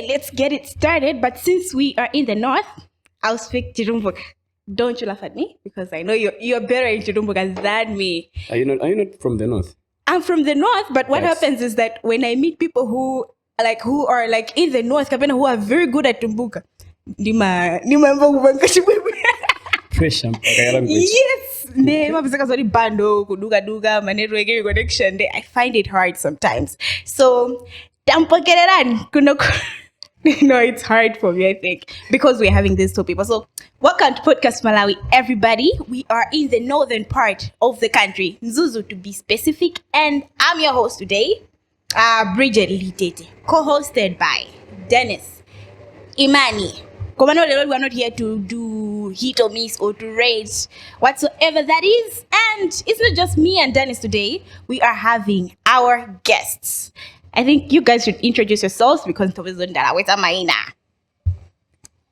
Okay, let's get it started. But since we are in the north, I'll speak Chirumbuk. Don't you laugh at me because I know you're better in Chirumbuk than me. Are you not from the north? I'm from the north, but what happens is that when I meet people who are like in the north, who are very good at Tumbuka, Pressure. yes, bando kuduga manero connection. I find it hard sometimes. So no, it's hard for me, I think, because we're having these two people. So welcome to Podcastmalawi, everybody. We are in the northern part of the country, Mzuzu to be specific, and I'm your host today, Bridget Litete, co-hosted by Dennis, Imani. Komano Lelo, we are not here to do hit or miss or to rate whatsoever that is. And it's not just me and Dennis today. We are having our guests. I think you guys should introduce yourselves because all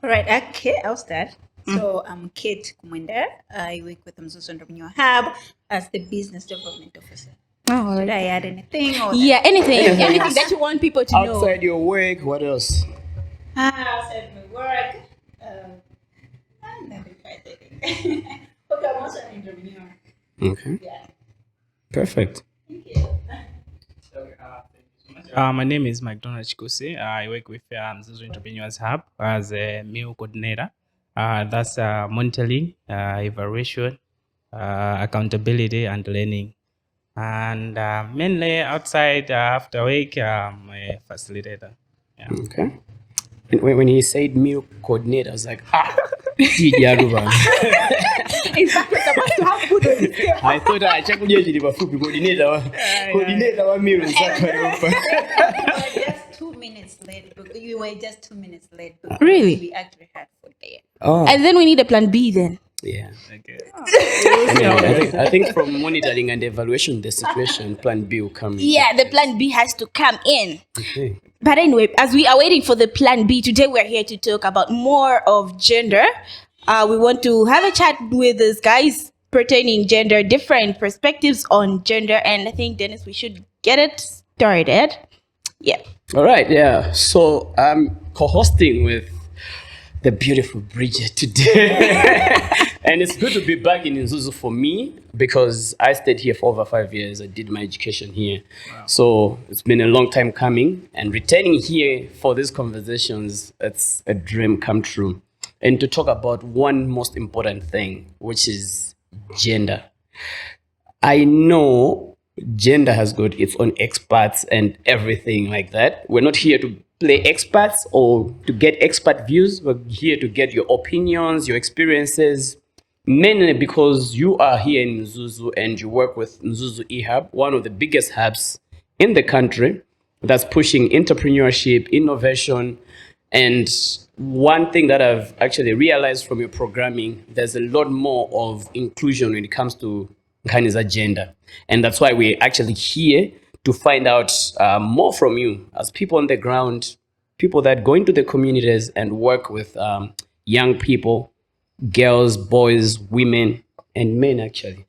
right, okay, I'll start. So I'm Kate Kumwenda. I work with Mzuzu Entrepreneur Hub as the Business Development Officer. Oh, Should I add anything? Anything that you want people to know. Outside your work, what else? Outside my work, nothing quite, I think. Okay, I'm also an entrepreneur. Okay. Yeah. Perfect. Thank you. My name is McDonald Chikuse. I work with Mzuzu Entrepreneurs Hub as a meal coordinator. That's monitoring, evaluation, accountability, and learning. And mainly outside after work, I'm a facilitator. Yeah. Okay. And when he said meal coordinator, I was like, In fact, we're supposed to have food on this table. I thought I checked with you coordinator wa meal. Just 2 minutes late. You were just 2 minutes late. Really? We actually had food there. Oh, And then we need a plan B then. yeah. Okay. I think from monitoring and evaluation the situation, plan B will come. Yeah, the plan B has to come in. Okay. But anyway, as we are waiting for the plan B, today we're here to talk about more of gender. We want to have a chat with these guys pertaining gender, different perspectives on gender. And I think, Dennis, we should get it started. Yeah. All right. Yeah. So I'm co-hosting with the beautiful Bridget today. And it's good to be back in Mzuzu for me because I stayed here for over 5 years. I did my education here. Wow. So it's been a long time coming, and returning here for these conversations, it's a dream come true. And to talk about one most important thing, which is gender. I know gender has got its own experts and everything like that. We're not here to play experts or to get expert views. We're here to get your opinions, your experiences, mainly because you are here in Mzuzu and you work with Mzuzu eHub, one of the biggest hubs in the country that's pushing entrepreneurship, innovation. And one thing that I've actually realized from your programming, there's a lot more of inclusion when it comes to Nkani's agenda. And that's why we're actually here to find out more from you as people on the ground, people that go into the communities and work with young people, girls, boys, women, and men actually.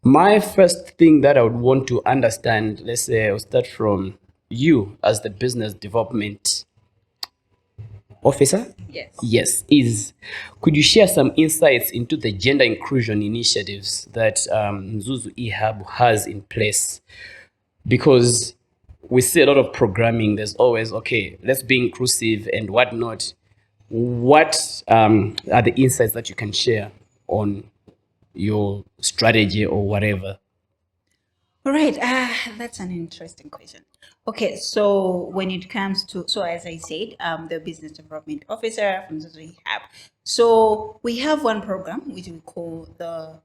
My first thing that I would want to understand, let's say I'll start from you as the business development officer. Yes. Is could you share some insights into the gender inclusion initiatives that Mzuzu eHub has in place? Because we see a lot of programming, there's always, okay, let's be inclusive and whatnot. What are the insights that you can share on your strategy or whatever? All right. That's an interesting question. Okay, so when it comes to, as I said, the Business Development Officer from Mzuzu Hub. So we have one program which we call the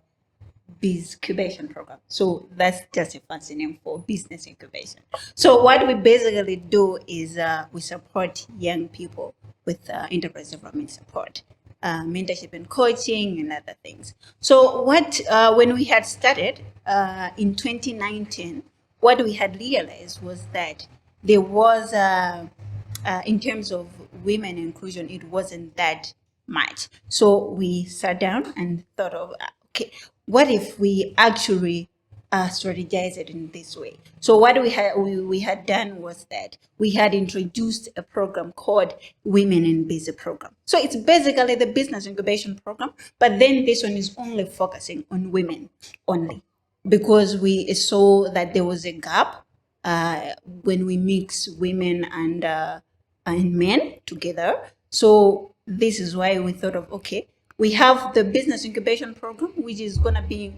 Biz Incubation Program. So that's just a fancy name for business incubation. So what we basically do is we support young people with enterprise development support, mentorship and coaching and other things. So when we had started in 2019, what we had realized was that there was, in terms of women inclusion, it wasn't that much. So we sat down and thought of, okay, what if we actually strategize it in this way. So what we had done was that we had introduced a program called Women in Busy Program. So it's basically the business incubation program, but then this one is only focusing on women only, because we saw that there was a gap when we mix women and men together. So this is why we thought of, okay, we have the business incubation program, which is going to be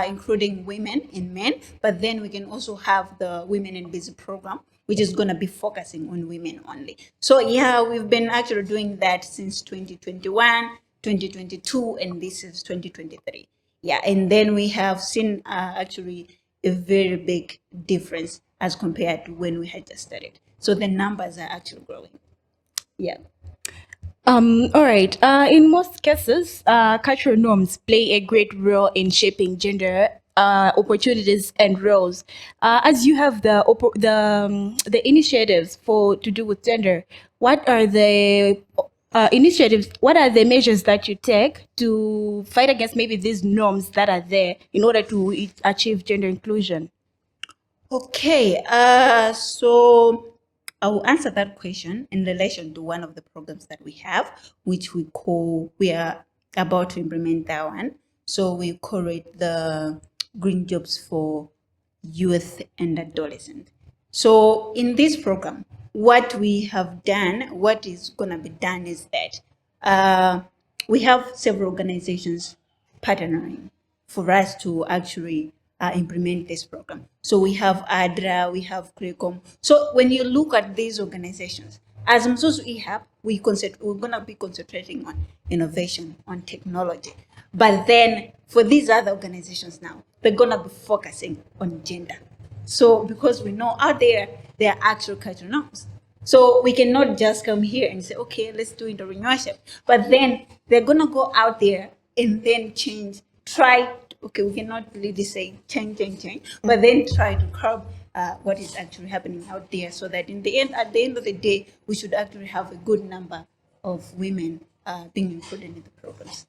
including women and men, but then we can also have the Women in Busy program, which is going to be focusing on women only. So yeah, we've been actually doing that since 2021, 2022, and this is 2023. Yeah, and then we have seen actually a very big difference as compared to when we had just started. So the numbers are actually growing. Yeah. All right. In most cases, cultural norms play a great role in shaping gender opportunities and roles. As you have the initiatives to do with gender, what are the initiatives? What are the measures that you take to fight against maybe these norms that are there in order to achieve gender inclusion? Okay. So I will answer that question in relation to one of the programs that we have, which we are about to implement that one. So we call it the Green Jobs for Youth and Adolescent. So in this program, what we have done, what is going to be done is that we have several organizations partnering for us to actually implement this program. So we have ADRA, we have CRECOM. So when you look at these organizations, as Mzuzu eHub, we're going to be concentrating on innovation, on technology. But then for these other organizations now, they're going to be focusing on gender. So because we know out there are actual cultural norms. So we cannot just come here and say, okay, let's do entrepreneurship. But then they're going to go out there and then we cannot really say change, but then try to curb what is actually happening out there, so that at the end of the day, we should actually have a good number of women being included in the programs.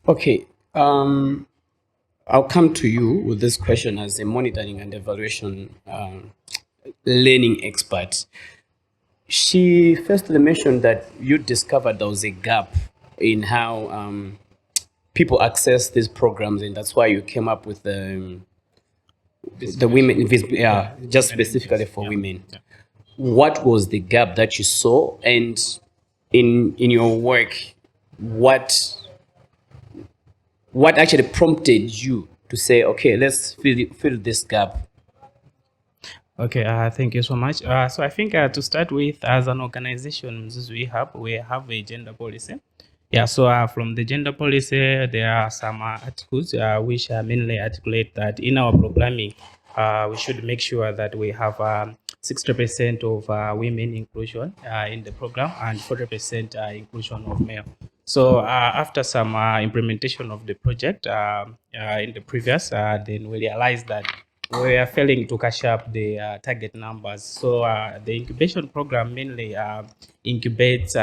Okay. I'll come to you with this question as a monitoring and evaluation learning expert. She firstly mentioned that you discovered there was a gap in how people access these programs, and that's why you came up with the women, just specifically for women. Yeah. What was the gap that you saw, and in your work, what actually prompted you to say, okay, let's fill this gap? Okay, thank you so much. So I think to start with, as an organization, we have a gender policy. Yeah, so from the gender policy, there are some articles which mainly articulate that in our programming, we should make sure that we have 60% of women inclusion in the program and 40% inclusion of male. So after some implementation of the project in the previous, then we realized that we are failing to catch up the target numbers. So the incubation program mainly incubates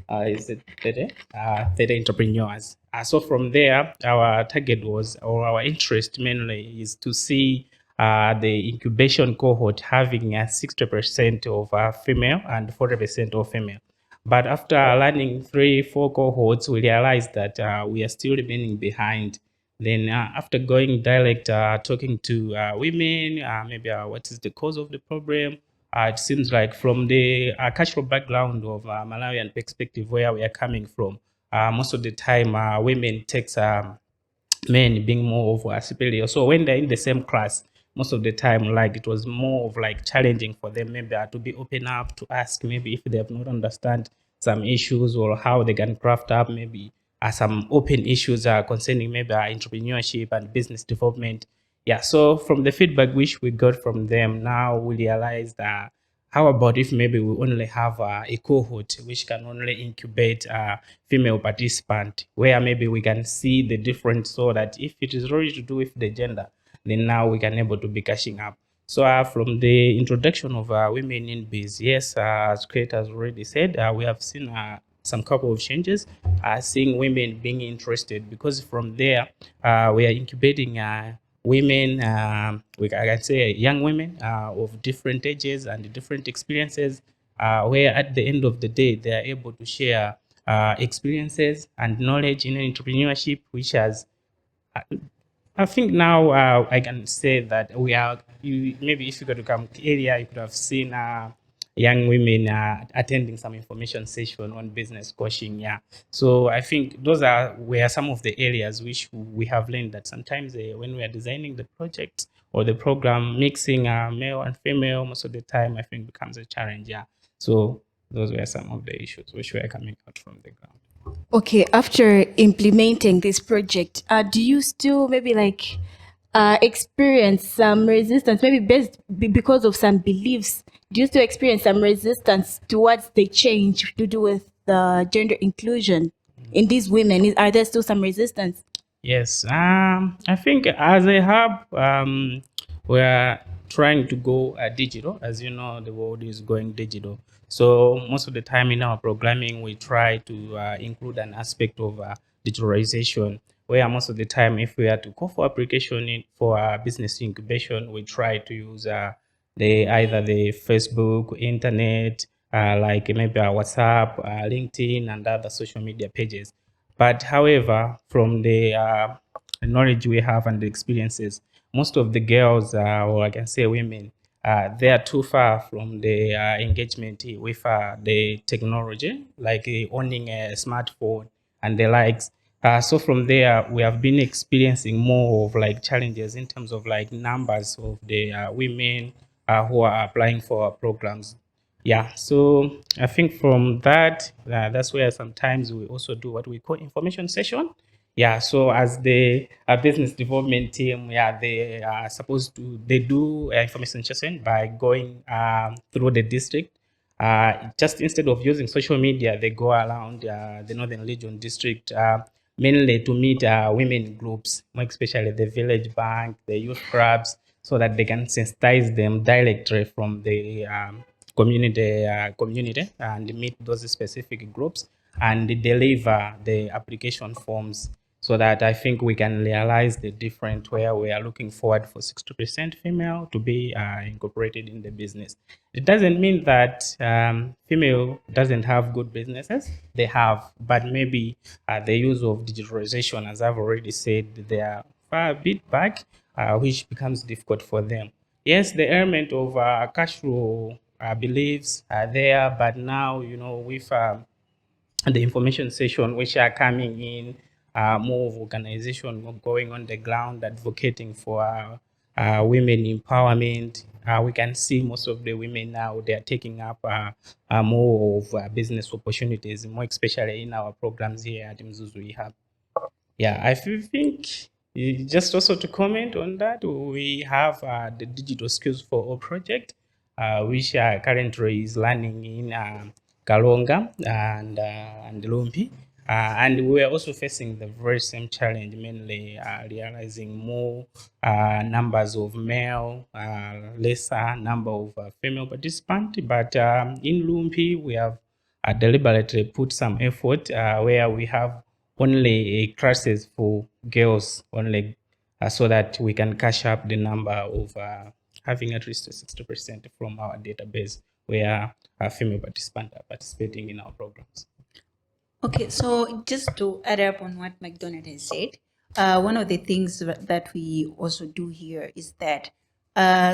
30 entrepreneurs. So from there, our target was, or our interest mainly is to see the incubation cohort having 60% of female and 40% of female. But after learning 3-4 cohorts, we realized that we are still remaining behind. Then after going direct, talking to women, maybe what is the cause of the problem? It seems like from the cultural background of Malawian perspective, where we are coming from, most of the time women takes men being more of a superior. So when they're in the same class, most of the time, like it was more of like challenging for them maybe to be open up to ask maybe if they have not understand some issues or how they can craft up maybe some open issues concerning maybe entrepreneurship and business development. Yeah, so from the feedback which we got from them, now we realized that how about if maybe we only have a cohort which can only incubate female participant, where maybe we can see the difference, so that if it is really to do with the gender, then now we can able to be catching up. So from the introduction of women in biz, yes, as Kate has already said, we have seen some couple of changes, seeing women being interested, because from there we are incubating women, I can say young women of different ages and different experiences, where at the end of the day, they are able to share experiences and knowledge in entrepreneurship, which has I think now I can say that maybe if you go to come area, you could have seen young women attending some information session on business coaching. Yeah. So I think those were some of the areas which we have learned that sometimes when we are designing the project or the program, mixing male and female most of the time, I think becomes a challenge. Yeah. So those were some of the issues which were coming out from the ground. Okay, after implementing this project, do you still maybe like experience some resistance, maybe because of some beliefs? Do you still experience some resistance towards the change to do with gender inclusion in these women? Are there still some resistance? Yes, I think as a hub, we're trying to go digital. As you know, the world is going digital. So most of the time in our programming, we try to include an aspect of digitalization, where most of the time, if we are to go for application for business incubation, we try to use either the Facebook, internet, like maybe our WhatsApp, LinkedIn, and other social media pages. But however, from the knowledge we have and the experiences, most of the girls, or I can say women, they are too far from the engagement with the technology, like owning a smartphone and the likes. So from there, we have been experiencing more of like challenges in terms of like numbers of the women who are applying for our programs. Yeah, so I think from that, that's where sometimes we also do what we call information session. Yeah, so as the business development team, yeah, they are supposed to, they do information session by going through the district. Just instead of using social media, they go around the Northern Region district, mainly to meet women groups, more especially the village bank, the youth clubs, so that they can sensitize them directly from the community and meet those specific groups and deliver the application forms, so that I think we can realize the different where we are looking forward for 60% female to be incorporated in the business. It doesn't mean that female doesn't have good businesses. They have, but maybe the use of digitalization, as I've already said, they are far a bit back, which becomes difficult for them. Yes, the element of cash flow beliefs are there, but now, with the information session which are coming in, more of organization going on the ground advocating for women empowerment. We can see most of the women now, they are taking up more of business opportunities, more especially in our programs here at Mzuzu Hub. Yeah, I think just also to comment on that, we have the Digital Skills for All project, which currently is running in Kalonga and Lumpi. And we are also facing the very same challenge, mainly realizing more numbers of male, lesser number of female participants. But in Lumpi, we have deliberately put some effort where we have only classes for girls only, so that we can catch up the number of having at least 60% from our database where female participants are participating in our programs. Okay, so just to add up on what McDonald has said, one of the things that we also do here is that,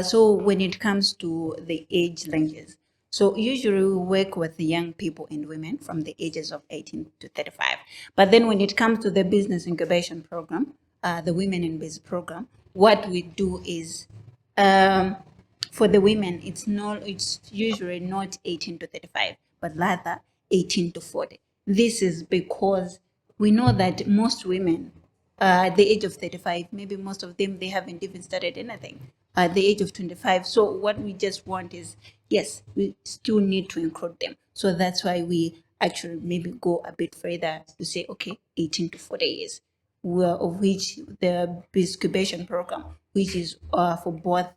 so when it comes to the age ranges, so usually we work with the young people and women from the ages of 18 to 35. But then when it comes to the business incubation program, the Women in Biz program, what we do is, for the women, it's usually not 18 to 35, but rather 18 to 40. This is because we know that most women at the age of 35, maybe most of them, they haven't even started anything at the age of 25. So what we just want is, yes, we still need to include them. So that's why we actually maybe go a bit further to say, okay, 18 to 40 years, of which the incubation program, which is for both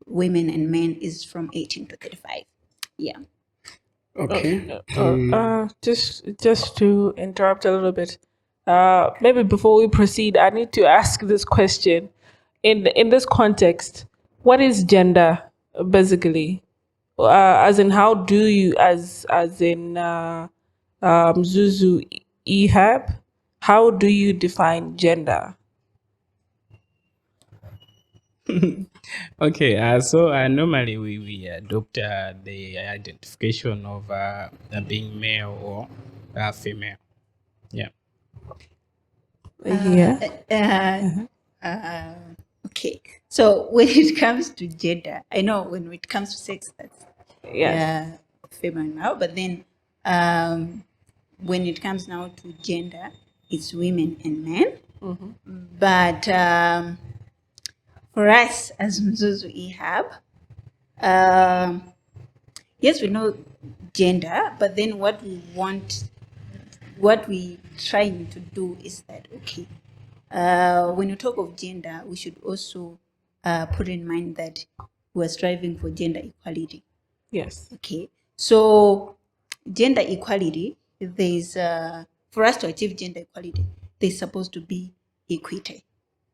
women and men, is from 18 to 35. Yeah. Okay. Just to interrupt a little bit, maybe before we proceed, I need to ask this question. in this context, what is gender basically? As in, how do you, as in Zuzu Ehab, how do you define gender? Okay, so normally we adopt the identification of being male or female. Yeah. Yeah. Okay. So when it comes to gender, I know when it comes to sex, that's Yes. female now. But then when it comes now to gender, it's women and men. But for us as Mzuzu Ehab, yes, we know gender, but then what we trying to do is that, okay, when you talk of gender, we should also put in mind that we're striving for gender equality. Yes. Okay, so gender equality, there's for us to achieve gender equality, there's supposed to be equity.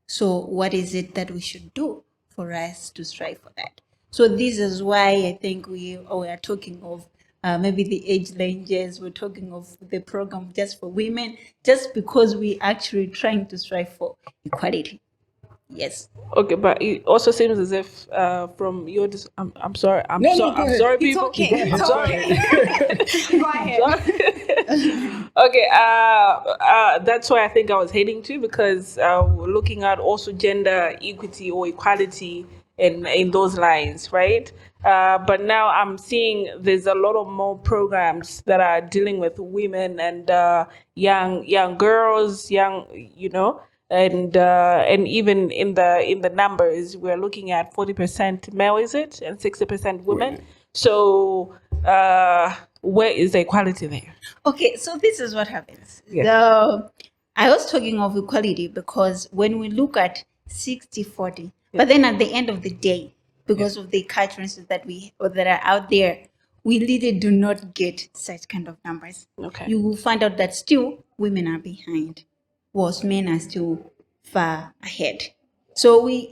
So what is it that we should do for us to strive for that? So this is why I think we are talking of maybe the age ranges, we're talking of the program just for women, just because we actually trying to strive for equality. Yes. Okay, but it also seems as if from your I'm sorry. I'm No, sorry. go I'm ahead. sorry, It's people. okay. I'm It's sorry. okay. Go ahead. Okay, that's why I think I was heading to, because we're looking at also gender equity or equality in those lines, right? But now I'm seeing there's a lot of more programs that are dealing with women and young girls, and even in the numbers we're looking at 40% male, is it, and 60% women. So where is the equality there? Okay, so this is what happens. Yeah. I was talking of equality because when we look at 60-40, but then at the end of the day, because of the cultures that are out there, we really do not get such kind of numbers. Okay. You will find out that still women are behind, whilst men are still far ahead. So we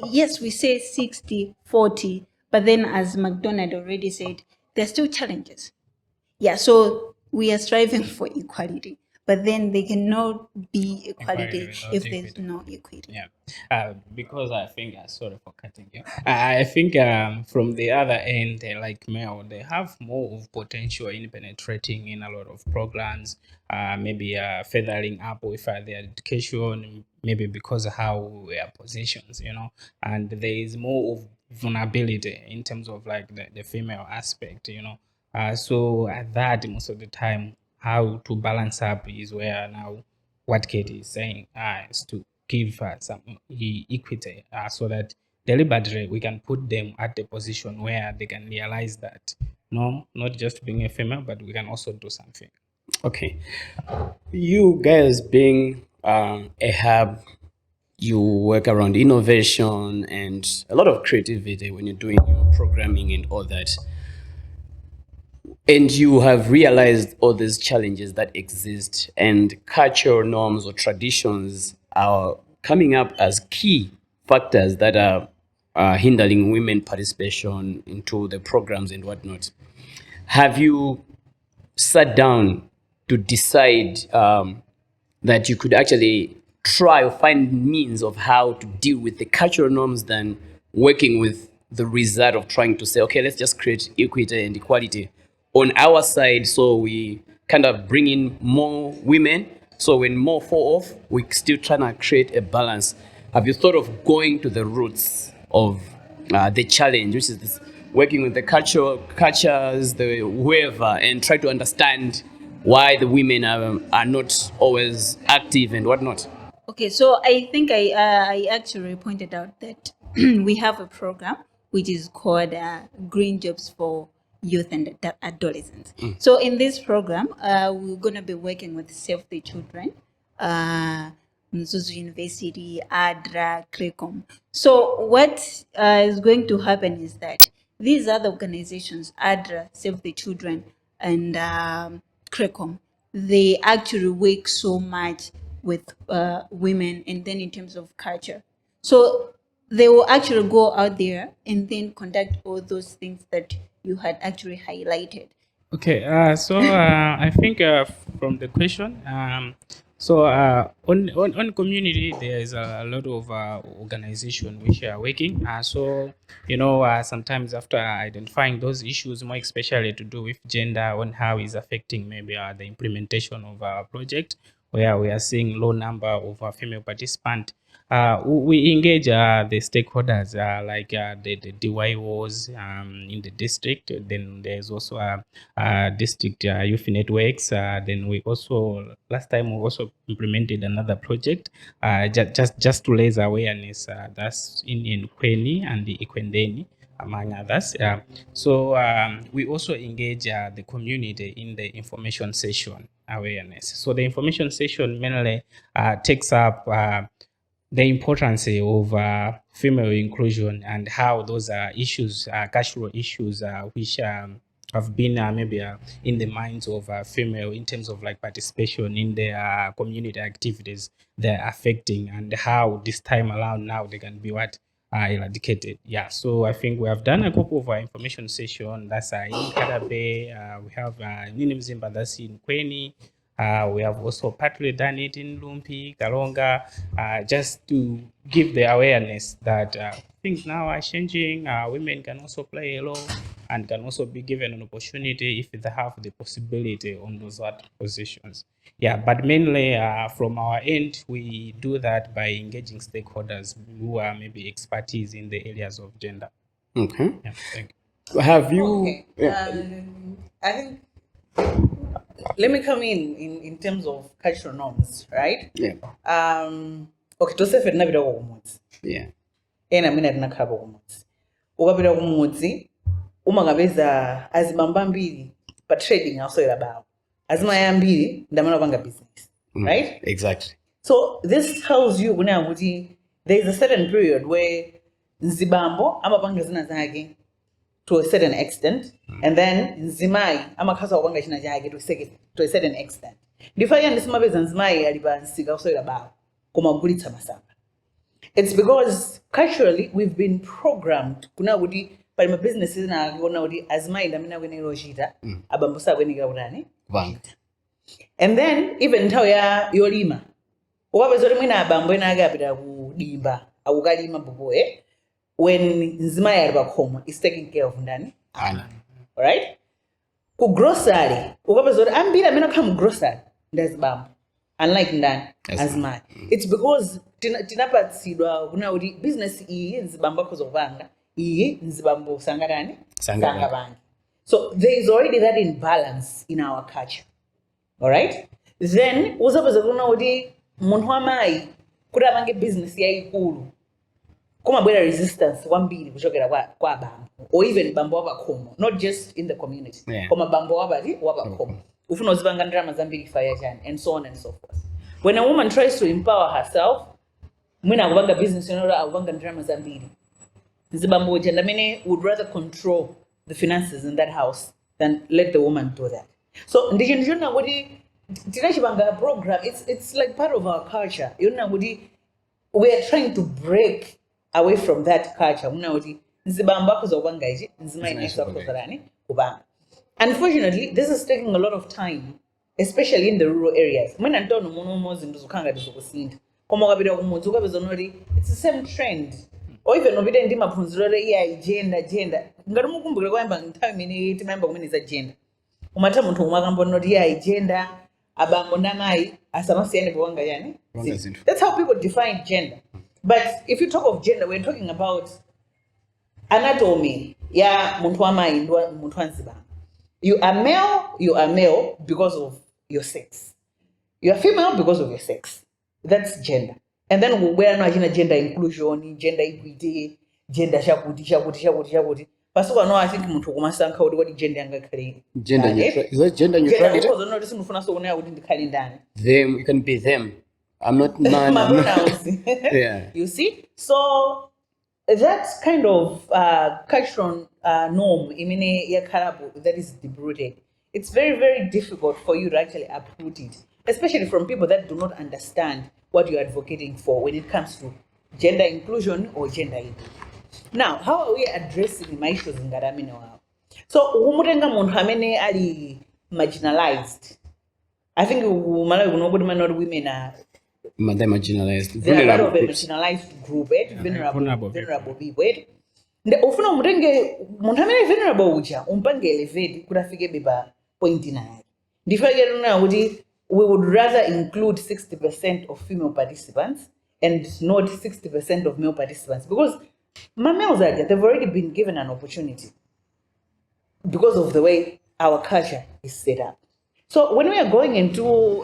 say 60-40, but then as McDonald already said, there's still challenges. Yeah, so we are striving for equality, but then there cannot be equality without if there's equity. no equity. Yeah, because I think, sorry for cutting you. I think from the other end, like male, they have more of potential in penetrating in a lot of programs, maybe feathering up with their education, maybe because of how we are positions, and there is more of vulnerability in terms of like the female aspect, so at that, most of the time, how to balance up is where now what Katie is saying is to give some equity so that deliberately we can put them at the position where they can realize that no, not just being a female, but we can also do something. Okay. You guys being a hub, you work around innovation and a lot of creativity when you're doing your programming and all that. And you have realized all these challenges that exist, and cultural norms or traditions are coming up as key factors that are hindering women participation into the programs and whatnot. Have you sat down to decide that you could actually try or find means of how to deal with the cultural norms than working with the result of trying to say, okay, let's just create equity and equality on our side, so we kind of bring in more women, so when more fall off, we're still trying to create a balance. Have you thought of going to the roots of the challenge, which is this, working with the cultures, the whoever, and try to understand why the women are not always active and whatnot? Okay, so I think I actually pointed out that we have a program which is called Green Jobs for Youth and Adolescents. So in this program, we're going to be working with Save the Children, Mzuzu University, ADRA, CRECOM. So what is going to happen is that these other organizations, ADRA, Save the Children, and CRECOM, they actually work so much with women, and then in terms of culture. So they will actually go out there and then conduct all those things that you had actually highlighted. Okay, I think from the question, on community, there is a lot of organization which are working. Sometimes after identifying those issues, more especially to do with gender, on how is affecting maybe the implementation of our project, where we are seeing low number of female participants. We engage the stakeholders like the DYOs in the district. Then there's also district youth networks. Then we also last time we also implemented another project just to raise awareness. That's in Kweni and the Ikwendeni, among others. We also engage the community in the information session awareness. So the information session mainly takes up the importance of female inclusion and how those issues, cultural issues, which have been maybe in the minds of female in terms of like participation in their community activities, they're affecting, and how this time around now they can be eradicated. Yeah, so I think we have done a couple of information sessions. That's in Kadabe. We have in Mzimba, that's in Kweni. We have also partly done it in Lumpi, Kalonga, just to give the awareness that things now are changing. Women can also play a role and can also be given an opportunity if they have the possibility on those positions. Yeah, but mainly from our end, we do that by engaging stakeholders who are maybe expertise in the areas of gender. Okay. Yeah, thank you. Have you? Okay. I think let me come in terms of cultural norms, right? Yeah. Okay, to say nabira kumudzi. Yeah. Ena mina ndinakhaba kumudzi. Ukapita kumudzi umangabeza azimamba mbiri pa trading awuswera bawo. Azimaya mbiri ndamana panga business, right? Exactly. So this tells you kuti there is a certain period where nzibambo amapanga zina zake to a certain extent, and then nzimai amakhaza kupanga china chake to a certain extent. Ndifaya ndisimapeza nzimai ali pa nsika uswera bawo kumagulitsa masamba. It's because culturally we've been programmed kuna kuti pali ma businesses na kuona kuti azimai ndamina kwenera kuchita abambo sakwenera kutani kuchita. And then even nthawi ya yolima ukapeza kuti mwina abambo ena ake apita kudimba akukalima boboe when nzimai ali pakhomo is taking care of ndani ana. Alright, ku grocery ukapeza kuti ambiri amene akhala mu grocery ndazibambo unlike ndani azimai. It's because tinapatsidwa kuna kuti business iyi nzibambo akhoza kupanga iyi nzibambo sangatani sangapange. So there is already that imbalance in our culture. Alright, then uzapeza kuna kuti munthu wamayi kuti apange business yayikulu kumabwera resistance kwambiri kuchokera kwa bambo or even bambo wapakhomo, not just in the community, koma bambo wapakhomo ufuna uzipanga ndalama zambiri faya chani and so on and so forth. When a woman tries to empower herself, mwina akupanga business yonora akupanga ndalama zambiri, nzibambo ndamene would rather control the finances in that house than let the woman do that. So ndichona kuti tinachipanga program, it's like part of our culture. Yona kuti we are trying to break away from that culture. Muna kuti nzibambo akhoza kupanga ichi, nzimai neso akhoza kupanga. Unfortunately, this is taking a lot of time, especially in the rural areas. Mwina ntono muno zinthu zokhanga ndizokusinda. Koma ukapita kumudzi ukapeza kuti it's the same trend. Or even upite ndi maphunziro ya gender. Ngati mukumbukire kwayamba nthawi imene timayamba kumeneza gender. Umatha munthu umwe akambona kuti ya gender abambo ndamayi asamasiyane powanga yani. That's how people define gender. But if you talk of gender, we're talking about anatomy ya munthu wamayi ndi munthu wanzibambo. You are male because of your sex. You are female because of your sex. That's gender. And then we're not in gender inclusion, gender equity, gender shakuti. Pasuka no, I think munthu kumasankha kuti what gender yanga khali. Gender neutral. Is that gender neutrality? Because no listen ufuna so una kuti ndikhali ndani. Them, you can be them. I'm not man. Yeah. You see? So that's kind of cultural norm that is deep-rooted. It's very, very difficult for you to actually uproot it, especially from people that do not understand what you're advocating for when it comes to gender inclusion or gender equity. Now, how are we addressing my issues in Garamino? So, umutenga muntu amene ali marginalized. I think Malawi not women are They're marginalized. they are part Vulnerable of a groups. marginalized group, vulnerable vulnerable people. Nde ufuna umutenge muntu amene vulnerable uja umpange elevate kuti afike beba point ina yake. Ndifake nuna kuti we would rather include 60% of female participants and not 60% of male participants because my males they've already been given an opportunity because of the way our culture is set up. So when we are going into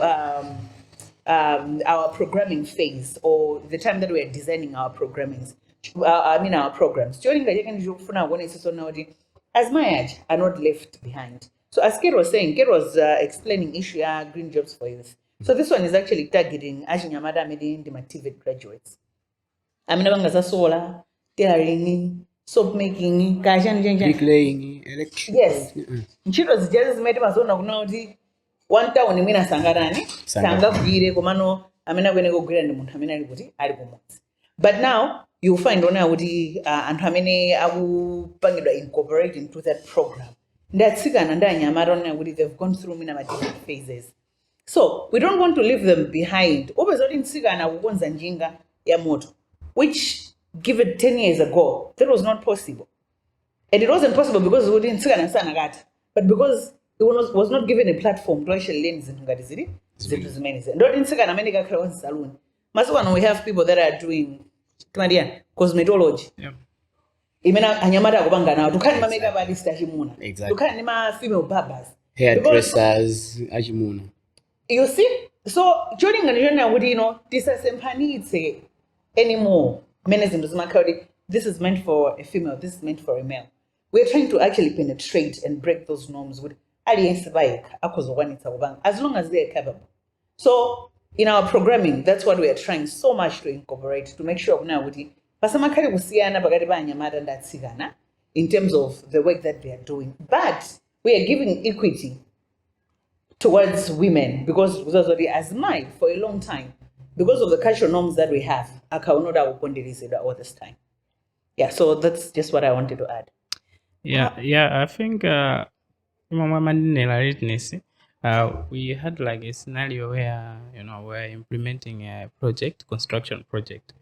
our programming phase or the time that we are designing our programmings, our programs, as my age are not left behind. So as Kate was saying, Kate was explaining issue green jobs for youth. So this one is actually targeting Ashinyamada Medin demotivated graduates. Solar, tailoring, soap making, Bricklaying, electric. yes. Nchito zijezi zimete mazona kunoti one town imina sangarani sanga kugire komano amena kwene kugire ndi munthu amene ali kuti ali kumudzi. But now you find ona kuti anthu amene akupangidwa incorporate into that program ndatsikana ndanyamara ona kuti they've gone through mina different phases. So we don't want to leave them behind. Obezoti nsikana kukonza njinga ya moto, which give it 10 years ago that was not possible. And it wasn't possible because we didn't see an answer, but because it was not given a platform to actually learn Zintungadiziri. Not in second America salon. Masukano, we have people that are doing cosmetology. Yeah. Imena anyamata kubanga now to can't make up artist Ajimuna. Exactly. To can't ma female barbers. Hairdressers, Ajimuna. You see? So joining a would this is anymore. This is meant for a female, this is meant for a male. We're trying to actually penetrate and break those norms with as long as they're capable. So in our programming, that's what we are trying so much to incorporate to make sure now in terms of the work that they are doing. But we are giving equity towards women because as mine for a long time, because of the cultural norms that we have, all this time. Yeah, so that's just what I wanted to add. Yeah, I think we had like a scenario where we're implementing a construction project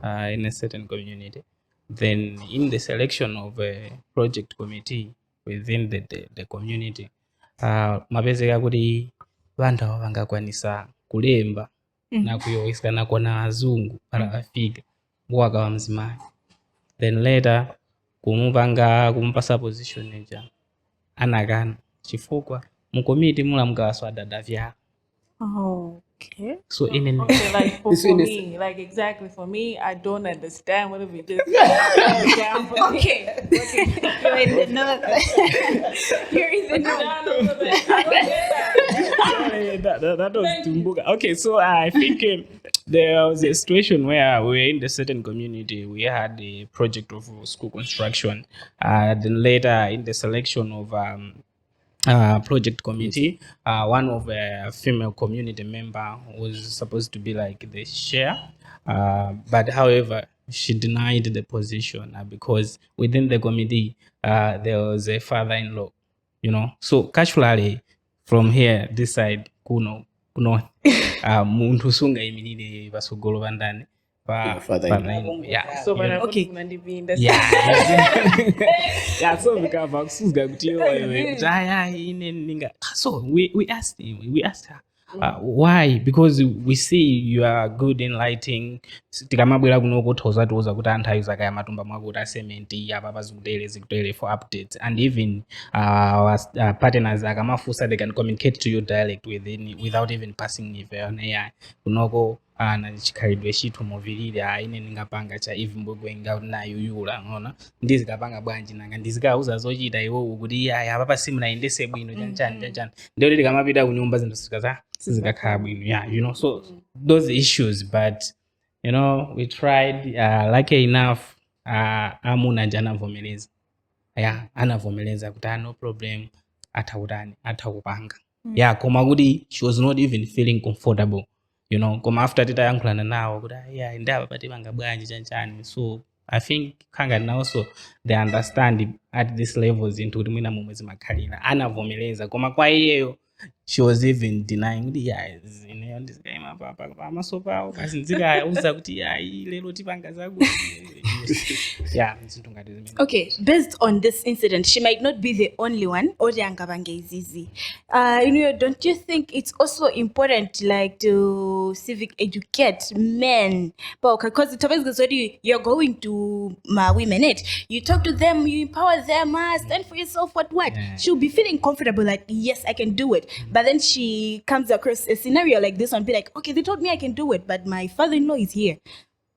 in a certain community. Then in the selection of a project committee within the community, mapezeka kuti vanthu ava vangakwanisa kulemba na kuyoisikana kona azungu para afika mwaka wa mzimayi. Then later kumupasa position eja anakana chifukwa mukomiti mula mukawaswa dada vyako. Okay. So in Okay, like for me, like exactly for me, I don't understand what we did. Okay. You're in the north. You're in the north. that was Tumbuka. Okay, so I think there was a situation where we were in the certain community. We had a project of school construction. Then later in the selection of project committee, one of a female community member was supposed to be like the chair, but however she denied the position because within the committee there was a father-in-law, so casually from here this side kuno muntu sunga imirire basogolo bandane father-in-law. Yeah, So when Okay. yeah, so because so we asked her why, because we see you are good in lighting tikamabwera kuno kuthoza kuti anthu ayuza matumba mwako ta cement apa bazikutere for updates, and even our partners akamafusa they can communicate to you direct without even passing nive on AI kunoko na chikhalidwe chithu movilira ine ningapanga cha even going out nayo yula ngona ndizikapanga bwanji nanga ndizikauza zochita iwo kuti yaya apa pasimu naendese bwino chani ndio tikamapita kunyumba zinthu sizikakhala bwino, so those issues. But we tried, lucky enough amuna nje anavomeleza anavomeleza kuti no problem atakupanga koma kuti she was not even feeling comfortable you know, koma after titayankhulana nawo kuti yeah ndaba patipanga bwanji chanchani. So I think khanga now so they understand at this levels into kuti mwina momwe zimakhalira anavomereza koma kwa iyeyo she was even denying kuti yeah ineyo ndizikaima pamaso pawo basi ndizikauza kuti yeah lero tipanga zakuti yeah zinthu ngati zimene. Okay, based on this incident, she might not be the only one. Don't you think it's also important, like, to civic educate men? Because you're going to women, you talk to them, you empower them, stand for yourself. What? Yeah. She'll be feeling comfortable, like, yes, I can do it. But then she comes across a scenario like this one, be like, okay, they told me I can do it, but my father-in-law is here.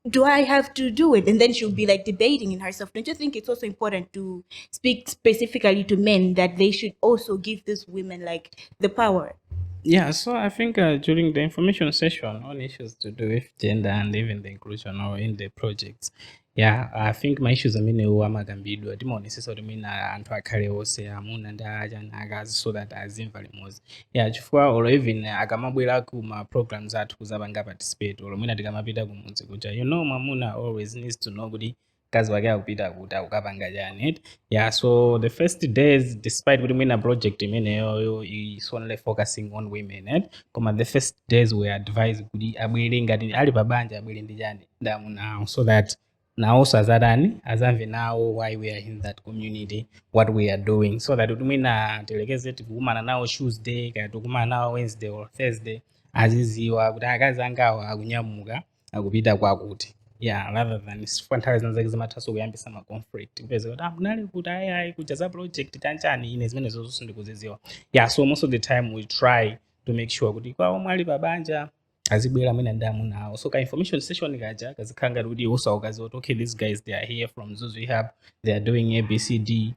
Do I have to do it? And then she'll be like debating in herself. Don't you think it's also important to speak specifically to men that they should also give these women like the power? Yeah, so I think during the information session on issues to do with gender and even the inclusion or in the projects, yeah, I think my issues amagambidwa timaonesesa kuti mina anthu akhale onse amuna ndi akazi so that azimva limodzi. Yeah, chifukwa or even akamabwera ku ma programs athu kuzapanga participate or mwina tikamapita kumudzi kuti mwamuna always needs to know kuti kazi wake akupita kuti akukapanga chani. Yeah, so the first days despite kuti mwina project imeneyo is only focusing on women, koma the first days we advised kuti abwere ngati ali pabanja abwere ndi chani ndamuna so that now also azamve now why we are in that community, what we are doing, so that utumina telekeze tikumana nawo Tuesday kaya tikumana nawo Wednesday or Thursday aziziwa kuti akazi angawa akunyamuka akupita kwakuti. Yeah, rather than nthawi zake zimathaso kuyambisa ma conflict kupeza kuti munali kuti ayi kujaza project tanchani ine zimene zonse ndikuziziwa. Yeah, so most of the time we try to make sure kuti kwa omwe ali pabanja azibwera mwina ndamunawo. So ka information session kaja kazikhanga kuti usaukazi kuti okay these guys they are here from Zuzu Hub, they are doing ABCD,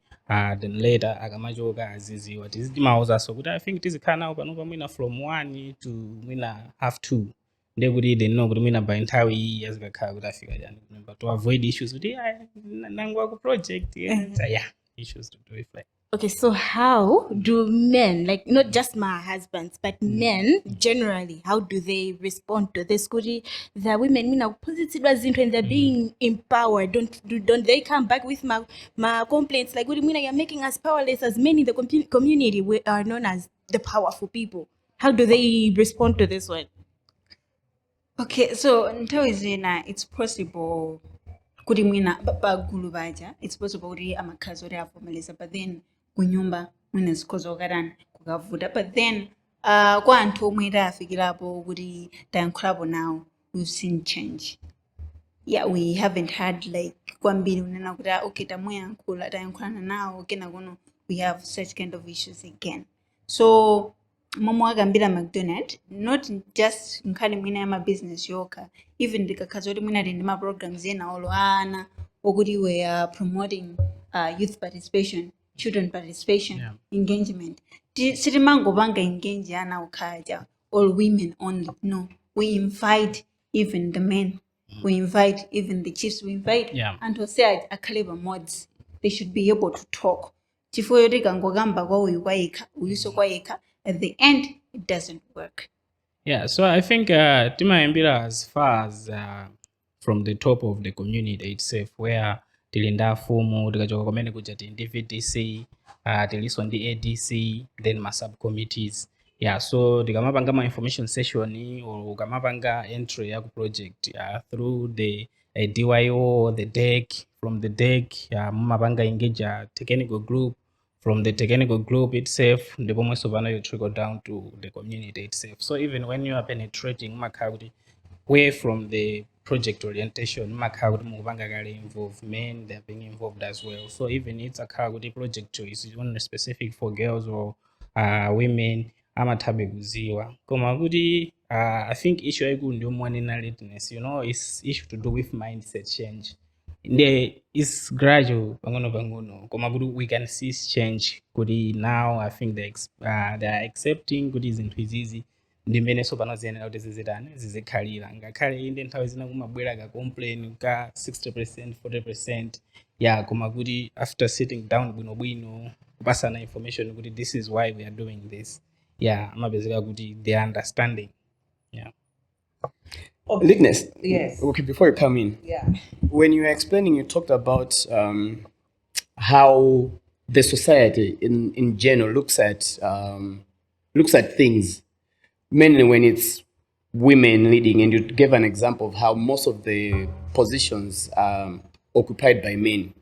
then later akamachoka aziziwa tizimauza so kuti I think tizikhala nawo panopa mwina from 1 to mwina half 2 ndekuti they know kuti mwina by nthawi iyi azikakhala kuti afika chani, remember to avoid issues kuti nangwa ku project yeah issues to do with like. Okay, so how do men, like not just my husbands, but men generally, how do they respond to this? Could the women positive when they're being empowered? Don't they come back with my complaints like, "What do you mean you're making us powerless?" As men in the community, we are known as the powerful people. How do they respond to this one? Okay, so ntawizina it's possible kuti mwina bagulu baja it's possible kuti amakazi ori avomeleza but then kunyumba mwina zikhoza ukatani kukavuta but then kwa anthu omwe tafikirapo kuti tayankhulapo now we've seen change. Yeah, we haven't had like kwambiri unena kuti okay tayankhulana nawo kena kuno we have such kind of issues again. So momwe akambira McDonald not just nkhani mwina ya business yoka, even ndikakhaza kuti mwina ndi ma programs ena olo ana okuti we are promoting youth participation, children participation, yeah. Engagement. Sitimangopanga engage ana ukhaja all women only. No, we invite even the men, we invite even the chiefs, we invite and to say a clever mods, they should be able to talk. Chifo yote ngogamba kwa uyu kwa yeka uyuso kwa yeka. At the end, it doesn't work. Yeah, so I think Tima as far as from the top of the community itself, where tilinda fumu, tikachoka komene kuja DVDC, tiliso ndi ADC, then ma subcommittees. Yeah, so tikamapanga ma information session or ukamapanga entry ya ku project through the DYO, the deck, from the deck, mapanga engage technical group. From the technical group itself, the most of you trickle down to the community itself. So even when you are penetrating Makauti, way from the project orientation, Makauti Mubangagari involved men, they're being involved as well. So even it's a Kauti project choice, it's only specific for girls or women. Amatabeguziwa. Komagudi, I think issue lateness, is issue to do with mindset change. It's gradual, we can see change. Now I think they are accepting good is easy. The menace of another zizikhalira ngakhale inde nthawi zina kumabwera complain ka 60% 40%. Yeah, komagudi after sitting down bwino kupasana information kuti this is why we are doing this. Yeah, amabezeka kuti they are understanding. Yeah. Litness. Yes. Okay, before you come in, Yeah. when you were explaining, you talked about how the society in general looks at things, mainly when it's women leading, and you gave an example of how most of the positions are occupied by men.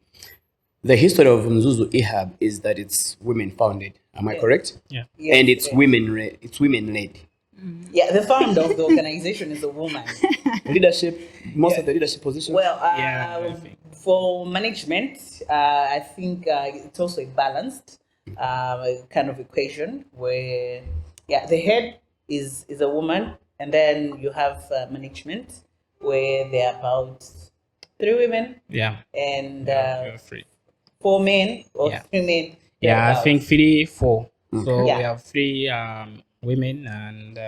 The history of Mzuzu Ihab is that it's women founded. Am I correct? Yeah. Yes, And it's yes. women led. Yeah, the founder of the organization is a woman. Leadership, most of the leadership positions. Well, Yeah, I think. for management, I think it's also a balanced kind of equation where, the head is a woman, and then you have management where there are about 3 women Yeah. and You're free. 4 men or Yeah. 3 men. Yeah, I thereabouts. think 3, 4. So Yeah. we have 3 women and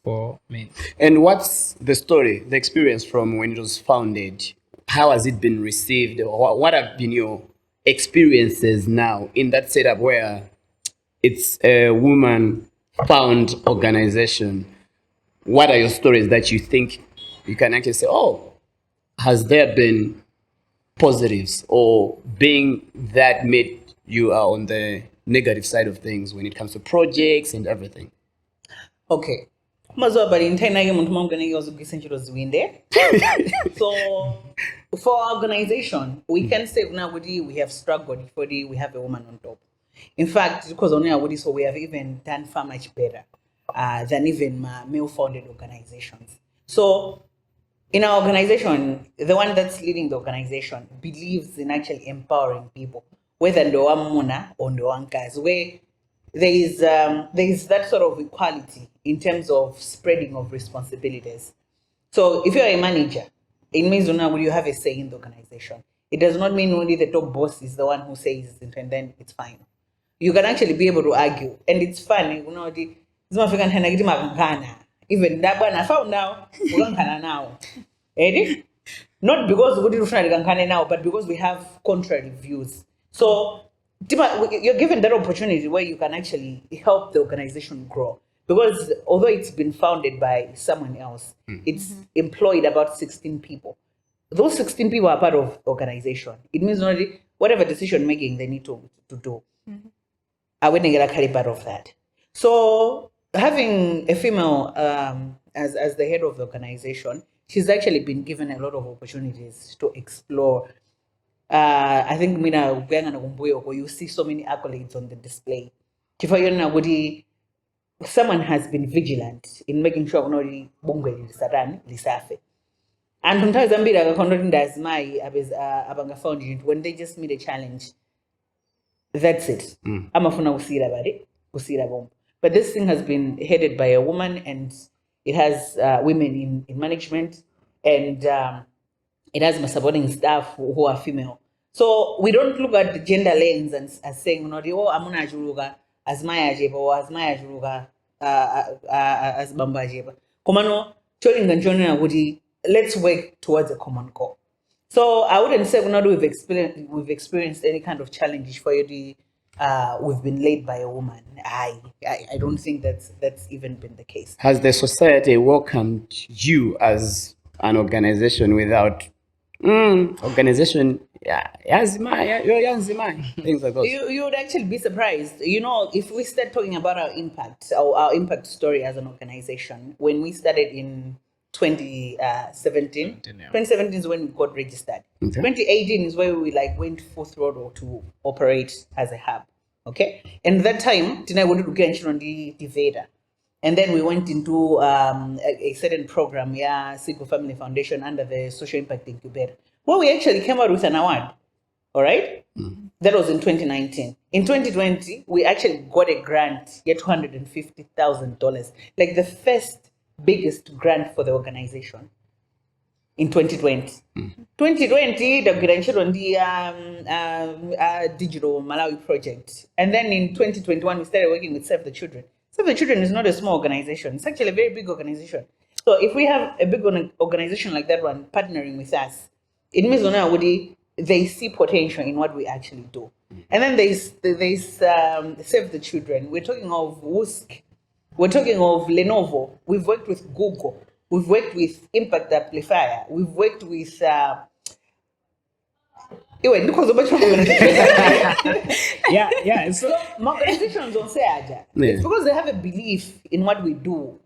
4 men. And what's the story, the experience from when it was founded? How has it been received? What have been your experiences now in that setup where it's a woman-found organization? What are your stories that you think you can actually say, oh, has there been positives, or being that made you are on the negative side of things when it comes to projects and everything? Okay. Mazuwa bali ntaina ye muntu mangana yozugisa nchiro ziwinde. So for our organization, we can say now we have struggled for we have a woman on top. In fact, because only our so we have even done far much better than even male-founded organizations. So in our organization, the one that's leading the organization believes in actually empowering people, whether ndo wamuna or ndo wankazi, where there is that sort of equality in terms of spreading of responsibilities. So if you're a manager, it means now you have a say in the organization. It does not mean only the top boss is the one who says it and then it's fine. You can actually be able to argue, and it's funny, even that one I found now, now. Eddie? Not because we didn't now, but because we have contrary views. So you're given that opportunity where you can actually help the organization grow. Because although it's been founded by someone else, it's employed about 16 people. Those 16 people are part of the organization. It means not only whatever decision making they need to do. I wouldn't get a part of that. So having a female as the head of the organization, she's actually been given a lot of opportunities to explore. I think you see so many accolades on the display. Someone has been vigilant in making sure lisafe. And sometimes when they just meet a challenge, that's it. But this thing has been headed by a woman, and it has women in management, and it has my supporting staff who are female. So we don't look at the gender lens as saying, amuna juruga as maya jeba or as maya juruga as bamba jeba. Komano cholinga let's work towards a common goal. So I wouldn't say we've experienced any kind of challenge for you. We've been led by a woman. I don't think that's even been the case. Has the society welcomed you as an organization without organization? Things like those. You would actually be surprised. If we start talking about our impact story as an organization, when we started in 2017. 2017 is when we got registered. Okay. 2018 is where we went full throttle to operate as a hub. Okay, and that time, we wanted to get on the Veda, and then we went into a certain program, Sigo Family Foundation under the Social Impact Incubator, where we actually came out with an award. All right, that was in 2019. In 2020, we actually got a grant, $250,000, like the first biggest grant for the organization in 2020. 2020, the grant on the digital Malawi project. And then in 2021, we started working with Save the Children. Save the Children is not a small organization. It's actually a very big organization. So if we have a big organization like that one partnering with us, it means they see potential in what we actually do. And then there's Save the Children. We're talking of WUSC. We're talking of Lenovo. We've worked with Gugu. We've worked with Impact Amplifier. We've worked with So my organizations don't say Aja. Yeah. It's because they have a belief in what we do,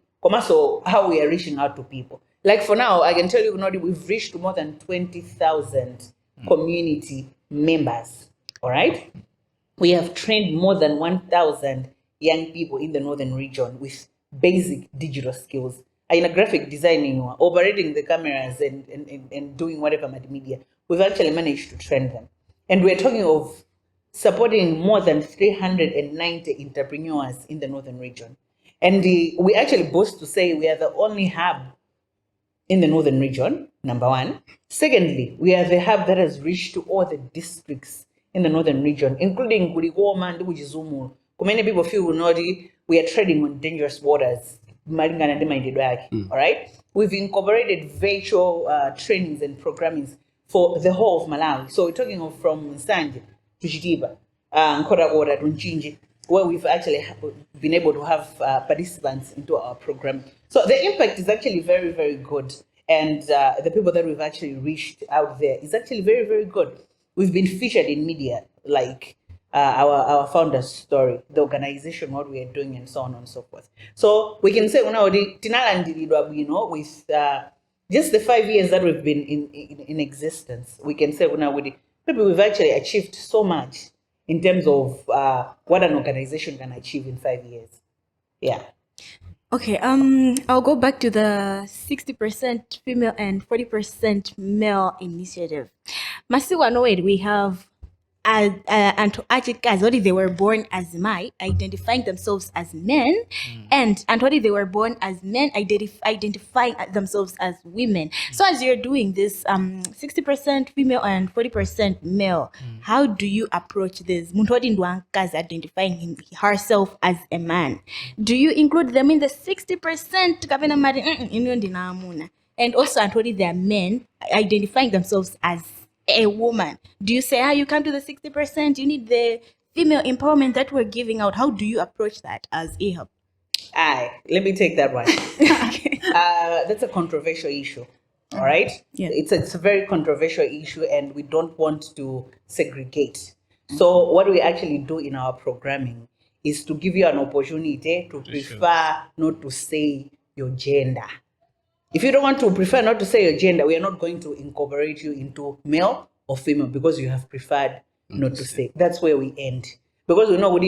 so how we are reaching out to people. Like for now, I can tell you, we've reached more than 20,000 community members. All right. We have trained more than 1,000 young people in the northern region with basic digital skills. In a graphic designing, operating the cameras and doing whatever multimedia. We've actually managed to train them. And we're talking of supporting more than 390 entrepreneurs in the northern region. And we actually boast to say we are the only hub in the northern region, number one. Secondly, we are the hub that has reached to all the districts in the northern region, including Guligoma and Ujizumu. Many people feel we are treading on dangerous waters. All right? We've incorporated virtual trainings and programmings for the whole of Malawi. So we're talking of from Nsanje to Chitiba, Nkhotakota to Nchinji, where we've actually been able to have participants into our program. So the impact is actually very, very good. And the people that we've actually reached out there is actually very, very good. We've been featured in media, like our founder's story, the organization, what we are doing, and so on and so forth. So we can say, with just the 5 years that we've been in existence, we can say maybe we've actually achieved so much in terms of what an organization can achieve in 5 years. Yeah. Okay, I'll go back to the 60% female and 40% male initiative. Masiwa Noed, we have what if they were born as Mai, identifying themselves as men, and what if they were born as men, identifying themselves as women. So as you're doing this 60% female and 40% male, how do you approach this? Muntodi Ndwanka's identifying herself as a man. Do you include them in the 60%? And also what if they are men identifying themselves as a woman? Do you say, you come to the 60%, you need the female empowerment that we're giving out? How do you approach that as EHUB? Let me take that one. Okay. That's a controversial issue. All right? Yeah. It's a very controversial issue, and we don't want to segregate. So what we actually do in our programming is to give you an opportunity to prefer not to say your gender. If you don't want to prefer not to say your gender, we are not going to incorporate you into male or female because you have preferred not to say. That's where we end. Because we know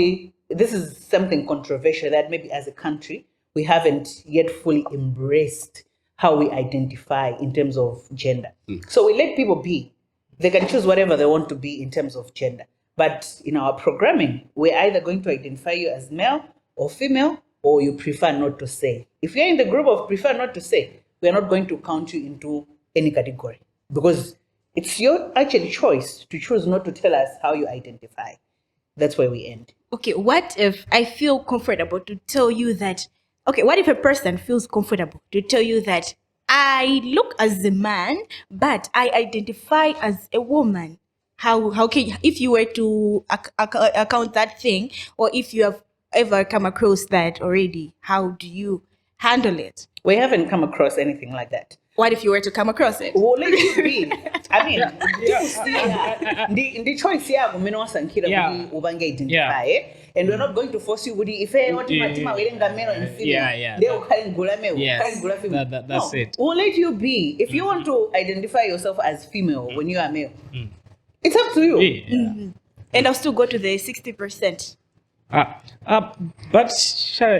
this is something controversial that maybe as a country, we haven't yet fully embraced how we identify in terms of gender. So we let people be. They can choose whatever they want to be in terms of gender. But in our programming, we're either going to identify you as male or female, or you prefer not to say. If you're in the group of prefer not to say, we are not going to count you into any category because it's your actual choice to choose not to tell us how you identify. That's where we end. Okay, what if I feel comfortable to tell you that, what if a person feels comfortable to tell you that I look as a man, but I identify as a woman? How can, if you were to account that thing, or if you have ever come across that already, how do you handle it? We haven't come across anything like that. What if you were to come across it? Well, let it be. I mean, the choice here, and we're not going to force you. If that's it. We'll let you be. If you want to identify yourself as female when you are male, it's up to you. And I'll still go to the 60%. But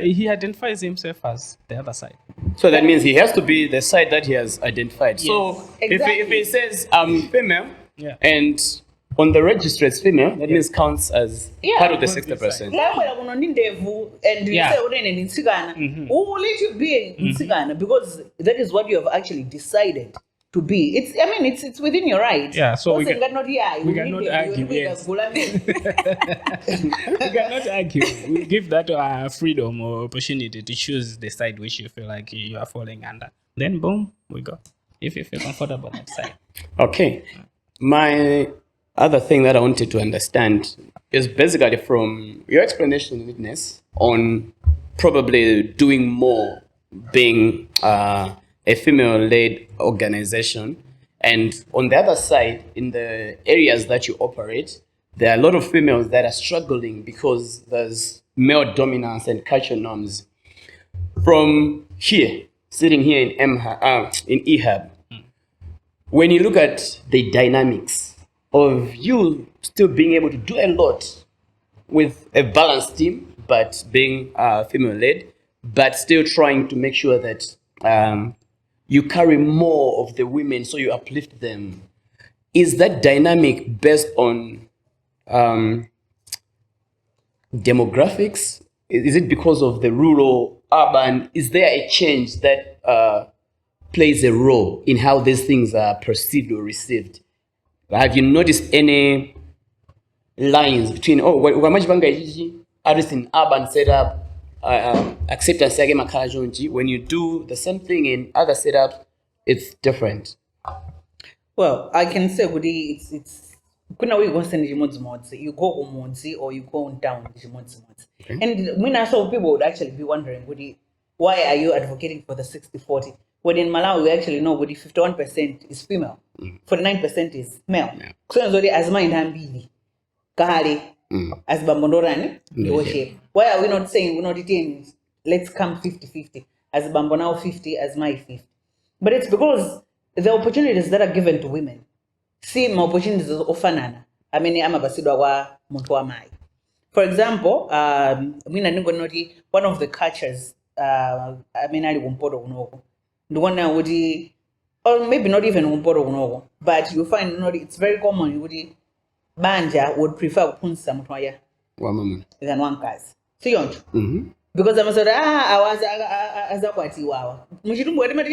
he identifies himself as the other side. So that means he has to be the side that he has identified. Yes. So Exactly. if he says I'm female and on the register it's female, that means counts as part of the 60%. And you say we'll let you be Nsigana because that is what you have actually decided to be. It's within your right. Yeah, so we cannot argue. Yes. We cannot argue. We give that freedom or opportunity to choose the side which you feel like you are falling under. Then boom, we go. If you feel comfortable on that side. Okay. My other thing that I wanted to understand is basically from your explanation, Witness, on probably doing more, being a female-led organization. And on the other side, in the areas that you operate, there are a lot of females that are struggling because there's male dominance and cultural norms. From here, sitting here in EHAB, when you look at the dynamics of you still being able to do a lot with a balanced team, but being female-led, but still trying to make sure that you carry more of the women, so you uplift them. Is that dynamic based on demographics? Is it because of the rural, urban? Is there a change that plays a role in how these things are perceived or received? Have you noticed any lines between artists in urban setup, acceptance when you do the same thing in other setups, it's different? Well, I can say it's kuna we go send modzi, you go modzi or you go down modzi. And when I saw people would actually be wondering, why are you advocating for the 60-40? When in Malawi we actually know 51% is female, 49% is male. So as mind ambili, kahari, as bambondorani, why are we not saying we're not detained? Let's come 50-50, as bambonao 50, as my 50. But it's because the opportunities that are given to women, see my opportunities ofanana. I mean, I'm a basidwa wa muntu wa mai. For example, one of the cultures, I mean, the one now would, or maybe not even umporo, but you find it's very common. Banja would prefer punsa mutwaya than one case. So you because I'm sorry, I was as a party wow. Mushirum what am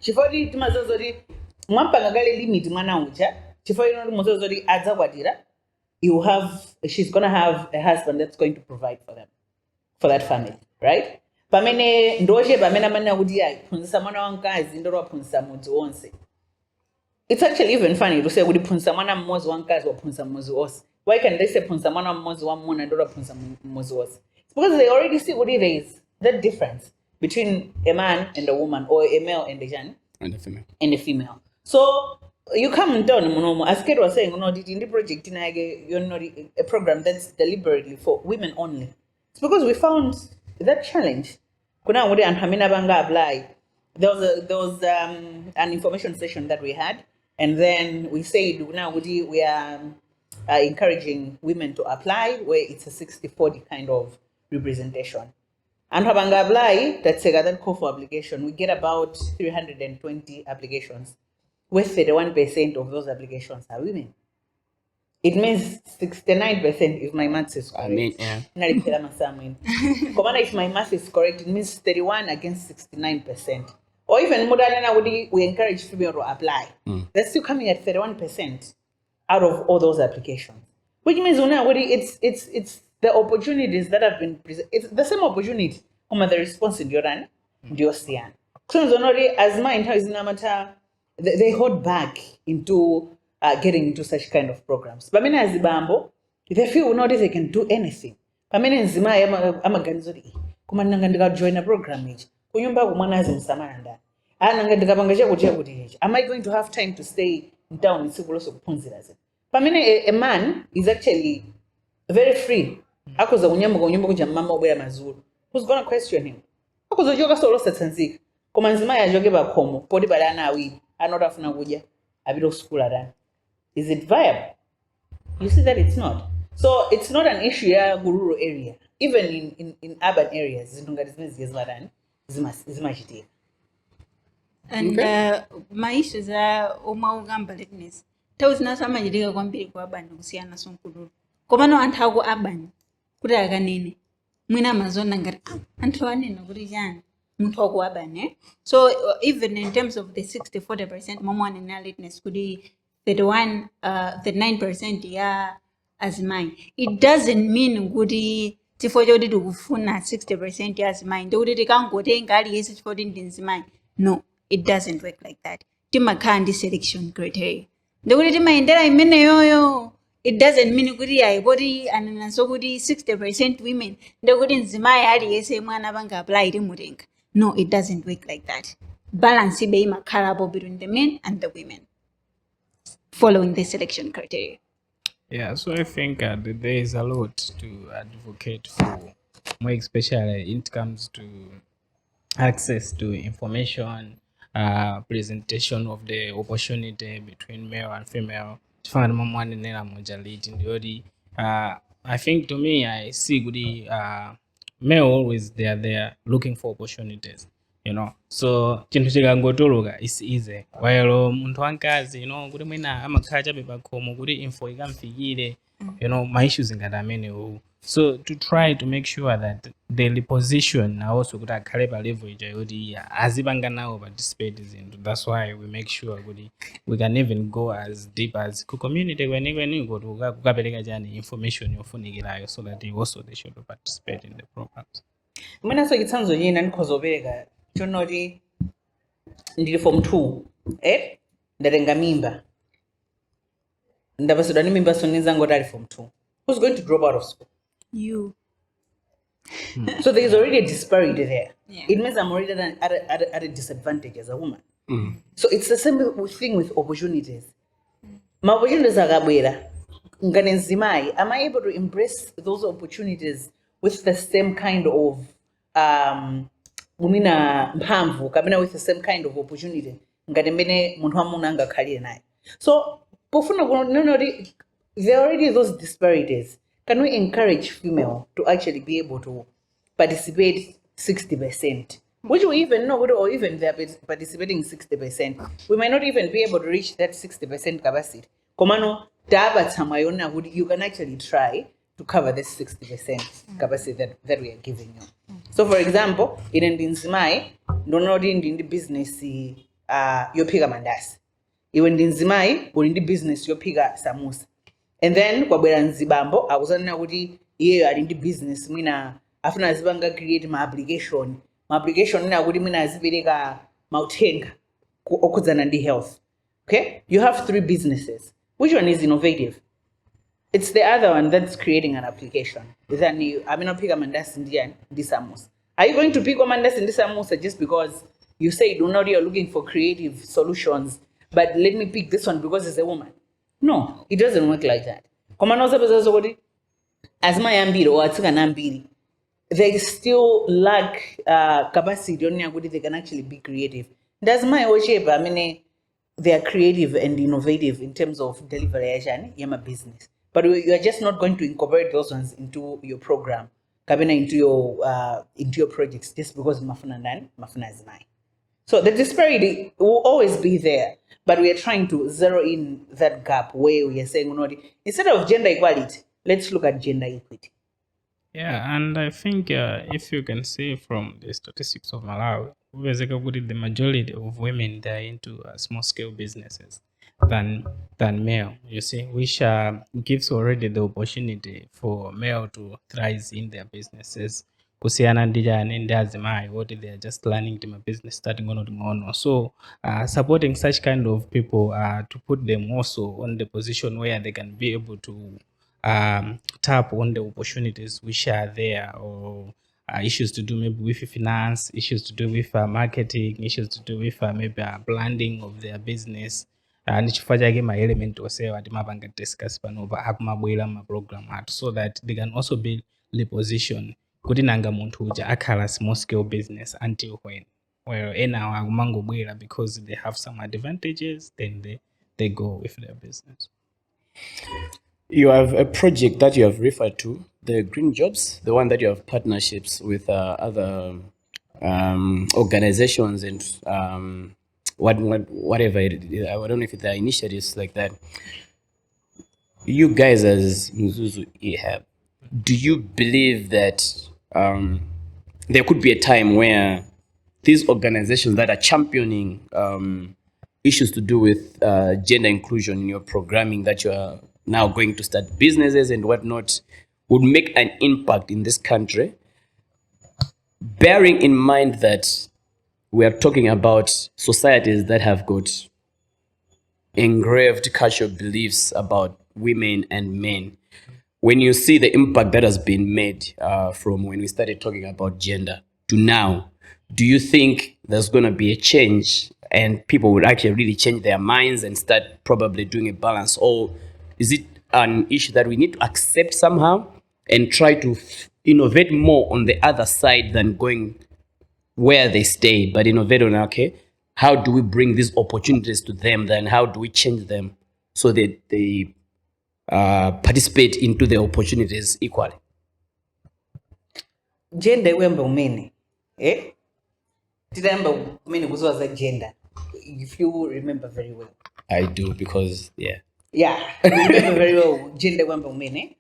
she for it mazori Mampangale limit manaucha. She for you adza wadira. She's gonna have a husband that's going to provide for them, for that family, right? Pamene ndoje pamena mana udia punsa mwana wankazi ndoro punsa muzi wonse. It's actually even funny to say punsa mwana mmozi wankazi wa punsa muzi wonse. Why can they say punsa mwana mmozi wa mwana ndoro punsa muzi wonse? It's because they already see what it is, that difference between a man and a woman, or a male and a female. So you come down, as Kate was saying, in the project, you're not a program that's deliberately for women only. It's because we found that challenge. There was an information session that we had, and then we said we are encouraging women to apply where it's a 60-40 kind of representation. And Habanga apply, that's a call for application. We get about 320 applications, where 31% of those applications are women. It means 69% if my math is correct. I mean, yeah. If my math is correct, it means 31 against 69%. Or even more than we encourage female to apply. They're still coming at 31% out of all those applications. Which means it's the opportunities that have been presented. It's the same opportunity. The response in Jordan, Diosian. So as mind how is matter, they hold back into getting into such kind of programs. But many as Bambo, they feel nowadays they can do anything. But many in Zima Amaganzori, Kumananga join a program age. Kuyumba Umanas in Samaranda. Am I going to have time to stay down in Sugulos of Punzilas? But many a man is actually very free. Akoza unyama mama obera mazuru. Who's gonna question him? Akoza joga solo setsanzika. Komanzima ya joge ba komo. Podi balana wi. Another afuna kuja. Abido school adan. Is it viable? You see that it's not. So it's not an issue ya rural area. Even in urban areas, and my issues are ugamba litness. Tawzina sama jidika kwambiri kwa urban kusiana sonkulu. Komano antago urban. Kuda ganene. Mwina mazona ngari antu wanene kuri jana. Muntu kwa urban So even in terms of the 60-40% mama wana litness kudi 9% ya as mine. It doesn't mean kudi tifojo di kufuna 60% ya as mine. Dodi dikangote ngali yesi tifodi ndinzimai. No, it doesn't work like that. Tima kandi selection criteria. Dodi tima indera imene yoyo it doesn't mean kuti aibodi ananso kuti 60% women ndekuti mzimayi aliyese mwana abanga apply mutenga. No, it doesn't work like that. Balance ibe imakhalapo between the men and the women following the selection criteria. Yeah, so I think that there is a lot to advocate for, more especially when it comes to access to information, presentation of the opportunity between male and female. I think to me, I see good male always they are there looking for opportunities, you know. So chintu chikangotuluka is easy, while muntu wankazi, you know, kuti mwina amakhacha bebakhomo kuti info ikamfikire, you know, my issues ngadamene. So to try to make sure that the position also kuti akhale pa level ija yoti azibanga nawo participate into. That's why we make sure kuti we can even go as deep as ku community kwenikweni kuti kukapereka chani information yofunikirayo so that they should participate in the programs. Mwina so chitsanzo china ndikhozopereka chonoti ndili form 2 ndatenga mimba ndapasidwa ni mimba soniza ngoti ali form 2. Who's going to drop out of school? You. So there is already a disparity there. Yeah. It means I'm already at a disadvantage as a woman. So it's the same thing with opportunities. My opportunities are gabwera. Ngane nzimayi, am I able to embrace those opportunities with the same kind of mumina mphamvu kabena with the same kind of opportunity ngati mene munthu wamuna angakhalire naye? So pofuna kunoti there are already those disparities. Can we encourage female to actually be able to participate 60%? Which we even know, or even they are participating 60%, we might not even be able to reach that 60% capacity. Komano, you can actually try to cover this 60% capacity that we are giving you. So, for example, in Ndinzimai, not in the business, yopiga mandasi. Even Ndinzimai, or in the business, yopiga samosa. And then kwabwera nzibambo akuzanena kuti iyeyo ali ndi business mwina afuna azipanga create ma application ina kuti mwina azipereka mauthenga okhudzana ndi health. Okay, you have 3 businesses. Which one is innovative? It's the other one that's creating an application. Then pick mandasi ndi samosa. Are you going to pick mandasi ndi samosa just because you say you're looking for creative solutions, but let me pick this one because it's a woman? No, it doesn't work like that. As my ambiri or atsukanambiri, they still lack capacity on they can actually be creative. That's my shape. I mean, they are creative and innovative in terms of delivery yama business. But you are just not going to incorporate those ones into your program, into your projects just because mafuna is mine. So the disparity will always be there. But we are trying to zero in that gap where we are saying, instead of gender equality, let's look at gender equity. Yeah, and I think if you can see from the statistics of Malawi, the majority of women they are into small scale businesses than male. You see, which gives already the opportunity for male to thrive in their businesses. Kusiana ndijani ndazimai what they are just learning to my business starting on. So supporting such kind of people to put them also on the position where they can be able to tap on the opportunities which are there, or issues to do maybe with finance, issues to do with marketing, issues to do with maybe branding of their business. Nichifanya again my element to say what mabanga discuss panova akumabwela ma program so that they can also build the position kuti nanga muntu uja akhala small scale business until when ena akumangobwera because they have some advantages, then they go with their business. You have a project that you have referred to, the Green Jobs, the one that you have partnerships with other organizations and whatever it is. I don't know if there are initiatives like that. You guys as Mzuzu EHAB, do you believe that there could be a time where these organizations that are championing issues to do with gender inclusion in your programming, that you are now going to start businesses and whatnot, would make an impact in this country, bearing in mind that we are talking about societies that have got engraved cultural beliefs about women and men. When you see the impact that has been made from when we started talking about gender to now, do you think there's going to be a change and people would actually really change their minds and start probably doing a balance? Or is it an issue that we need to accept somehow and try to innovate more on the other side than going where they stay, but innovate on, okay, how do we bring these opportunities to them? Then how do we change them so that they participate into the opportunities equally? Gender wembe umene. Tidembe umene kuzoza gender. If you remember very well. I do, because yeah. Yeah, you remember very well gender wembe umene.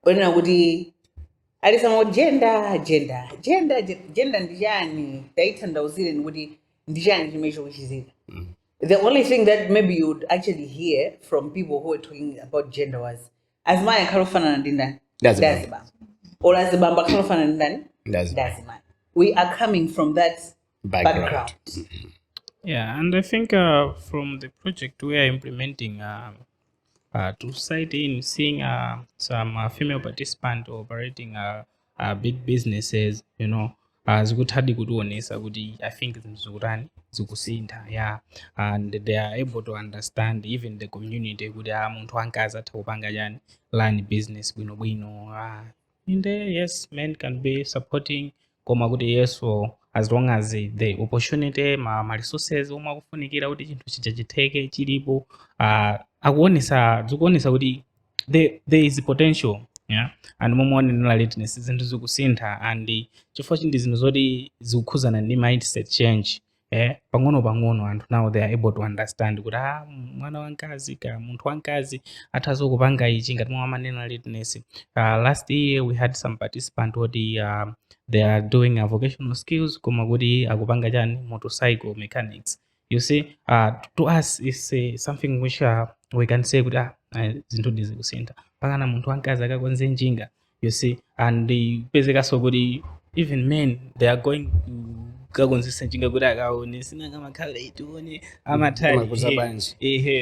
Ona kuti alisema gender ndijani taithandauzire nikuti ndijani chimesho kuchizika. The only thing that maybe you would actually hear from people who were talking about gender was azimaya khalofana ndindani ndazibamba or azibamba khalofana ndindani ndazimaya. We are coming from that background. Yeah, and I think from the project we are implementing to site in seeing some female participants operating big businesses, you know, zikuthadi kutionesa kuti I think zimzurani zikusintha, yeah, and they are able to understand even the community kuti munthu wankazi atha kupanga chani line business bwino inde yes, men can be supporting koma kuti yes, for as long as the opportunity ma resources omwe akufunikira kuti chinthu chija chitheke chilipo, zikuonesa kuti there is potential, yeah, and momwe Litete zinthu zikusintha and chifukwa chindi zinthu zoti zikukhuzana ndi mindset change. Pang'ono anthu now they are able to understand kuti mwana wankazi ka munthu wankazi athazo kupanga ichi ngati momwe amanena Litete. Last year we had some participants woti they are doing vocational skills koma kuti akupanga chani motorcycle mechanics. You see, to us is something which we can say kuti zinthu ndizikusintha pakana munthu wankazi akakonze njinga, you see, and pezekaso kuti even men they are going to kakonzesa njinga kuti akaone sinanga makhala itione amathali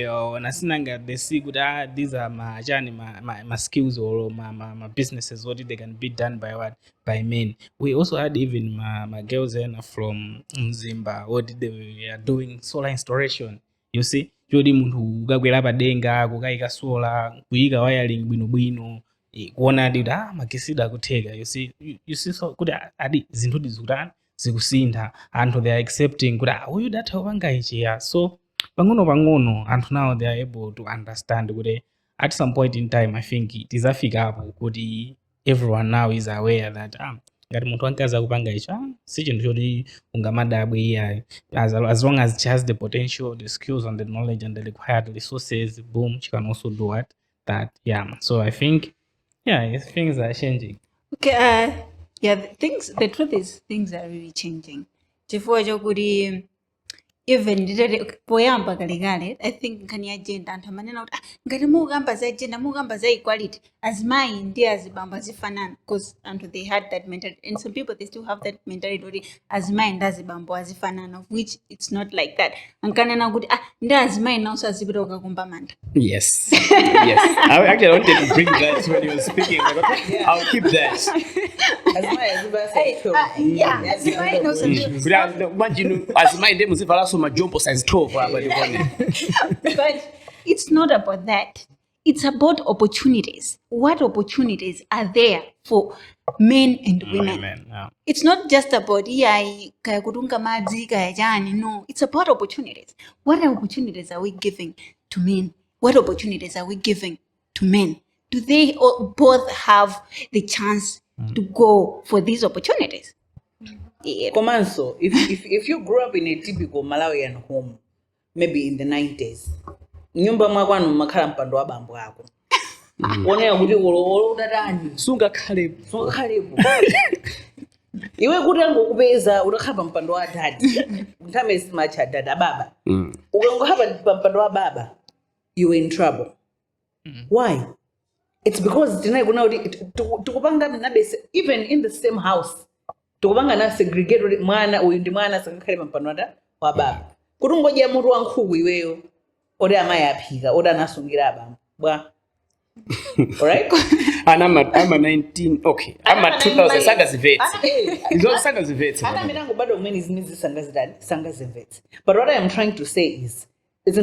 ona sinanga they see kuti these are my skills or my businesses what they can be done by men. We also had even my girls from Mzimba what they are doing solar installation, you see, jodi munthu ukakwera padenga kukayika solar kuyika wiring bwino kuona ndi makisida kutheka, you see so kuti adi zinthu ndizikutani zikusintha anthu they are accepting kuti uyu datha upanga ichi, yeah. So pang'ono anthu now they are able to understand kuti at some point in time I think tizafikapo kuti everyone now is aware that ngati munthu wankazi akupanga ichi si chinthu choti ungamadabwe iyayi, as long as she has the potential, the skills and the knowledge and the required resources, boom, she can also do that, yeah. So I think things are changing. Okay, yeah, the truth is things are really changing. Chifukwa chokuti even poyamba kalikale I think nkhani ya gender anthu amanena kuti ngati mukamba za gender mukamba za equality azimayi ndi azibambo azifanana, because anthu they had that mentality and some people they still have that mentality kuti azimayi ndi azibambo azifanana, of which it's not like that. Ankanena kuti ndi azimayi nawso azipita kukakumba manda. Yes. I actually wanted to bring that when you were speaking. I'll keep that. Azimayi nawso Azimayi ndi muzivala so majombo size 12 but it's not about that. It's about opportunities. What opportunities are there for men and women? Yeah. It's not just about kaya kutunga madzi kaya jani. No, it's about opportunities. What opportunities are we giving to men? What opportunities are we giving to men? Do they both have the chance to go for these opportunities? Yeah. Komanso, if you grew up in a typical Malawian home, maybe in the 90s, nyumba mwakwanu makhala mpando wa bambo ako. Onera kuti udatani sunga khalepo. Iwe kuti angokupeza utakhala mpando wa dadi. Ntame simacha dada baba. Ukangohapa mpando wa baba, you were in trouble. Why? It's because tonight kuna tukupanga nabese even in the same house. Tukupanga na segregate mwana uyu ndi mwana sangakhale pampando wa baba. Kuti ngoja munthu wankhuku iweyo odi amayi aphika odi anasungira abambo bwa All right? And I'm a 19. Okay, I'm a 2000. Sanga zivets. It's not sanga zivets. But what I am trying to say is, it's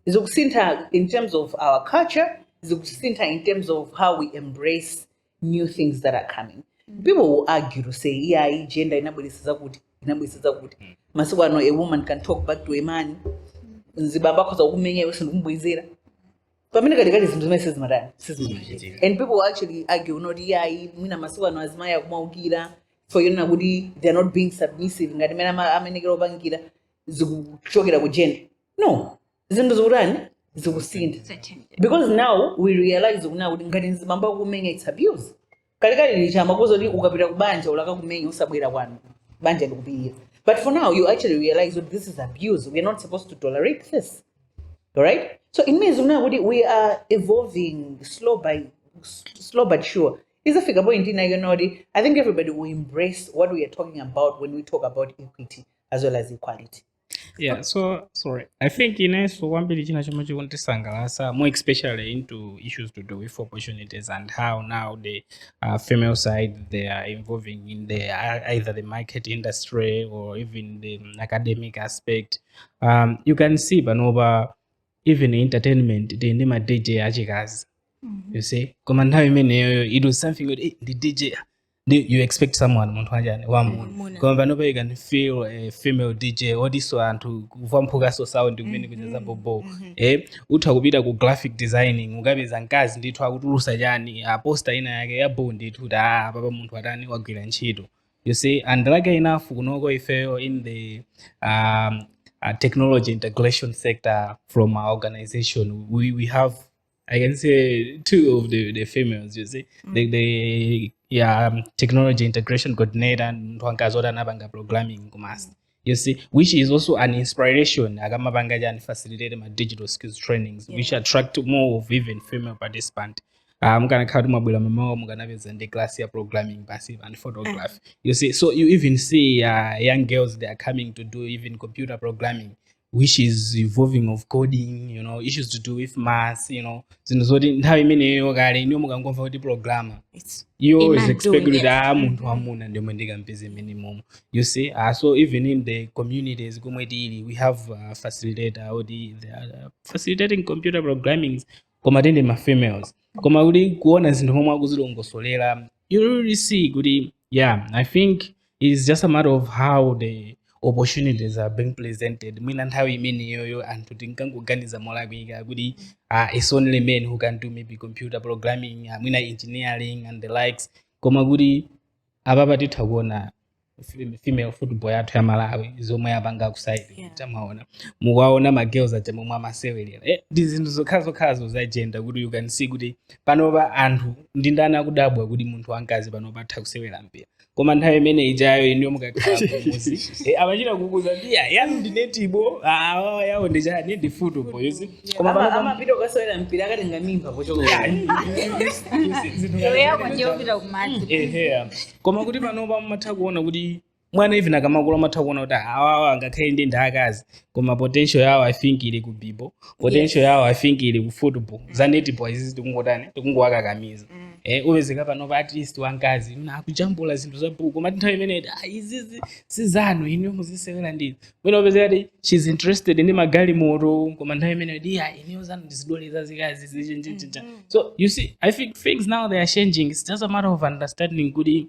izokusintha in terms of our culture, izokusintha in terms of how we embrace new things that are coming. People will argue to say, yeah, gender inabudisiza kuti. Masiku ano, a woman can talk back to a man. Nzibamba koza ukumenya usinumbwizira. But and people actually argue, no, yeah, mina masiku no azimaya kumaugira for you know they're not being submissive. Ngati mena amenegero bangira zikuchokera ku gender. No, zinto zokurani zikusinda. Because now we realize now ngati nzibamba kumenya it's abuse. Kali lichama kuzoti ukapita kubanja ulaka kumenya usabwera kwanu. Banja likupira. But for now you actually realize that this is abuse. We're not supposed to tolerate this. All right? So it means we are evolving slow but sure. Is a figure point in I think everybody will embrace what we are talking about when we talk about equity as well as equality. Yeah, so sorry. I think so one bit sangalasa more especially into issues to do with opportunities and how now the female side they are involving in the either the market industry or even the academic aspect. You can see Banova even entertainment the name of DJ achikazi. You see, it was something with the DJ. You expect someone Banova you can feel a female DJ or this one to vampuga so sound kumene kujaza bobo utakupita ku graphic designing ungabeza nkazi ndithu akutulusa yani poster ina yake yabo ndithu baba munthu atani wagwira ntchito. You see, and like enough kunoko ifeyo in the technology integration sector from our organization we have I can say two of the females, you see. The technology integration coordinator and nabanga programming kumasi. You see, which is also an inspiration. Agamabanga and facilitate my digital skills trainings, which attract more of even female participants. I'm gonna count my bill. I'm gonna visit the class here programming, passive and photography. You see, so you even see young girls they are coming to do even computer programming, which is evolving of coding, you know, issues to do with maths, you know. So how many programmer? You always expect that minimum. You see, so even in the communities, we have facilitator they are facilitating computer programming. Komatende ma females. Koma kuti kuona zinthu momwe akuzilongosolera. You really see kuti, yeah, I think it's just a matter of how the opportunities are being presented. Mwina nthawi imene yoyo anthu tinkangoganiza molakwika kuti it's only men who can do maybe computer programming, mwina engineering and the likes. Koma kuti apapa titha kuona female football yathu ya Malawi zomwe yapanga kuside tamaona mukaona ma girls aja momwe amasewelera zinthu zokhazo za gender kuti you can see kuti panopa anthu ndi ndani akudabwa kuti munthu wankazi panopa atha kusewera mpira koma nthawi imene ijayo iniyo mukakhala kumuzi amachita kukuza ndiya yanu ndinetibo yawo ndichani ndi football you see koma amapita ukasewera mpira akatenga mimba pochoka koma kuti panopa mumatha kuona kuti mwana even akamakula matha kuona kuti awawa ngakhale ndi ndakazi koma potential yawo I think ili ku bibo potential yawo I think ili ku football za netball izi tikungowakakamiza uwezeka panopa at least wankazi akujambula zinthu za buku koma nthawi imene izizi sizanu iniyo muzisewera ndizo mwina upezeka kuti she's interested ndi magalimoto koma nthawi imene iniyo zanu ndizidoleza zikazi zichenjenja. So you see I think things now they are changing. It's just a matter of understanding kuti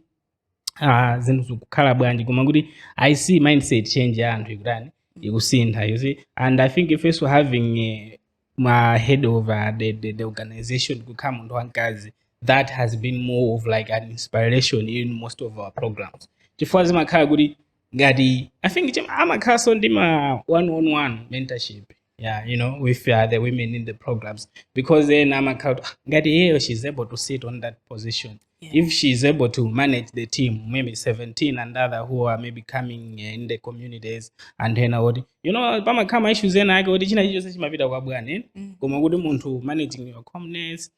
zinthu zikukhala bwanji koma kuti I see mindset change ya anthu ikutani ikusintha you see. And I think if we're having my head over the organization kukhala munthu wankazi that has been more of like an inspiration in most of our programs. Chifukwa zimakhala kuti ngati I think amakhala so ndi ma one-on-one mentorship you know with the women in the programs because then amakhala ngati she's able to sit on that position. If she's able to manage the team, maybe 17 and other who are maybe coming in the communities and then you know, pama kama issues ena yake oti china chicho chimapita kwa bwana koma kuti munthu managing your calmness,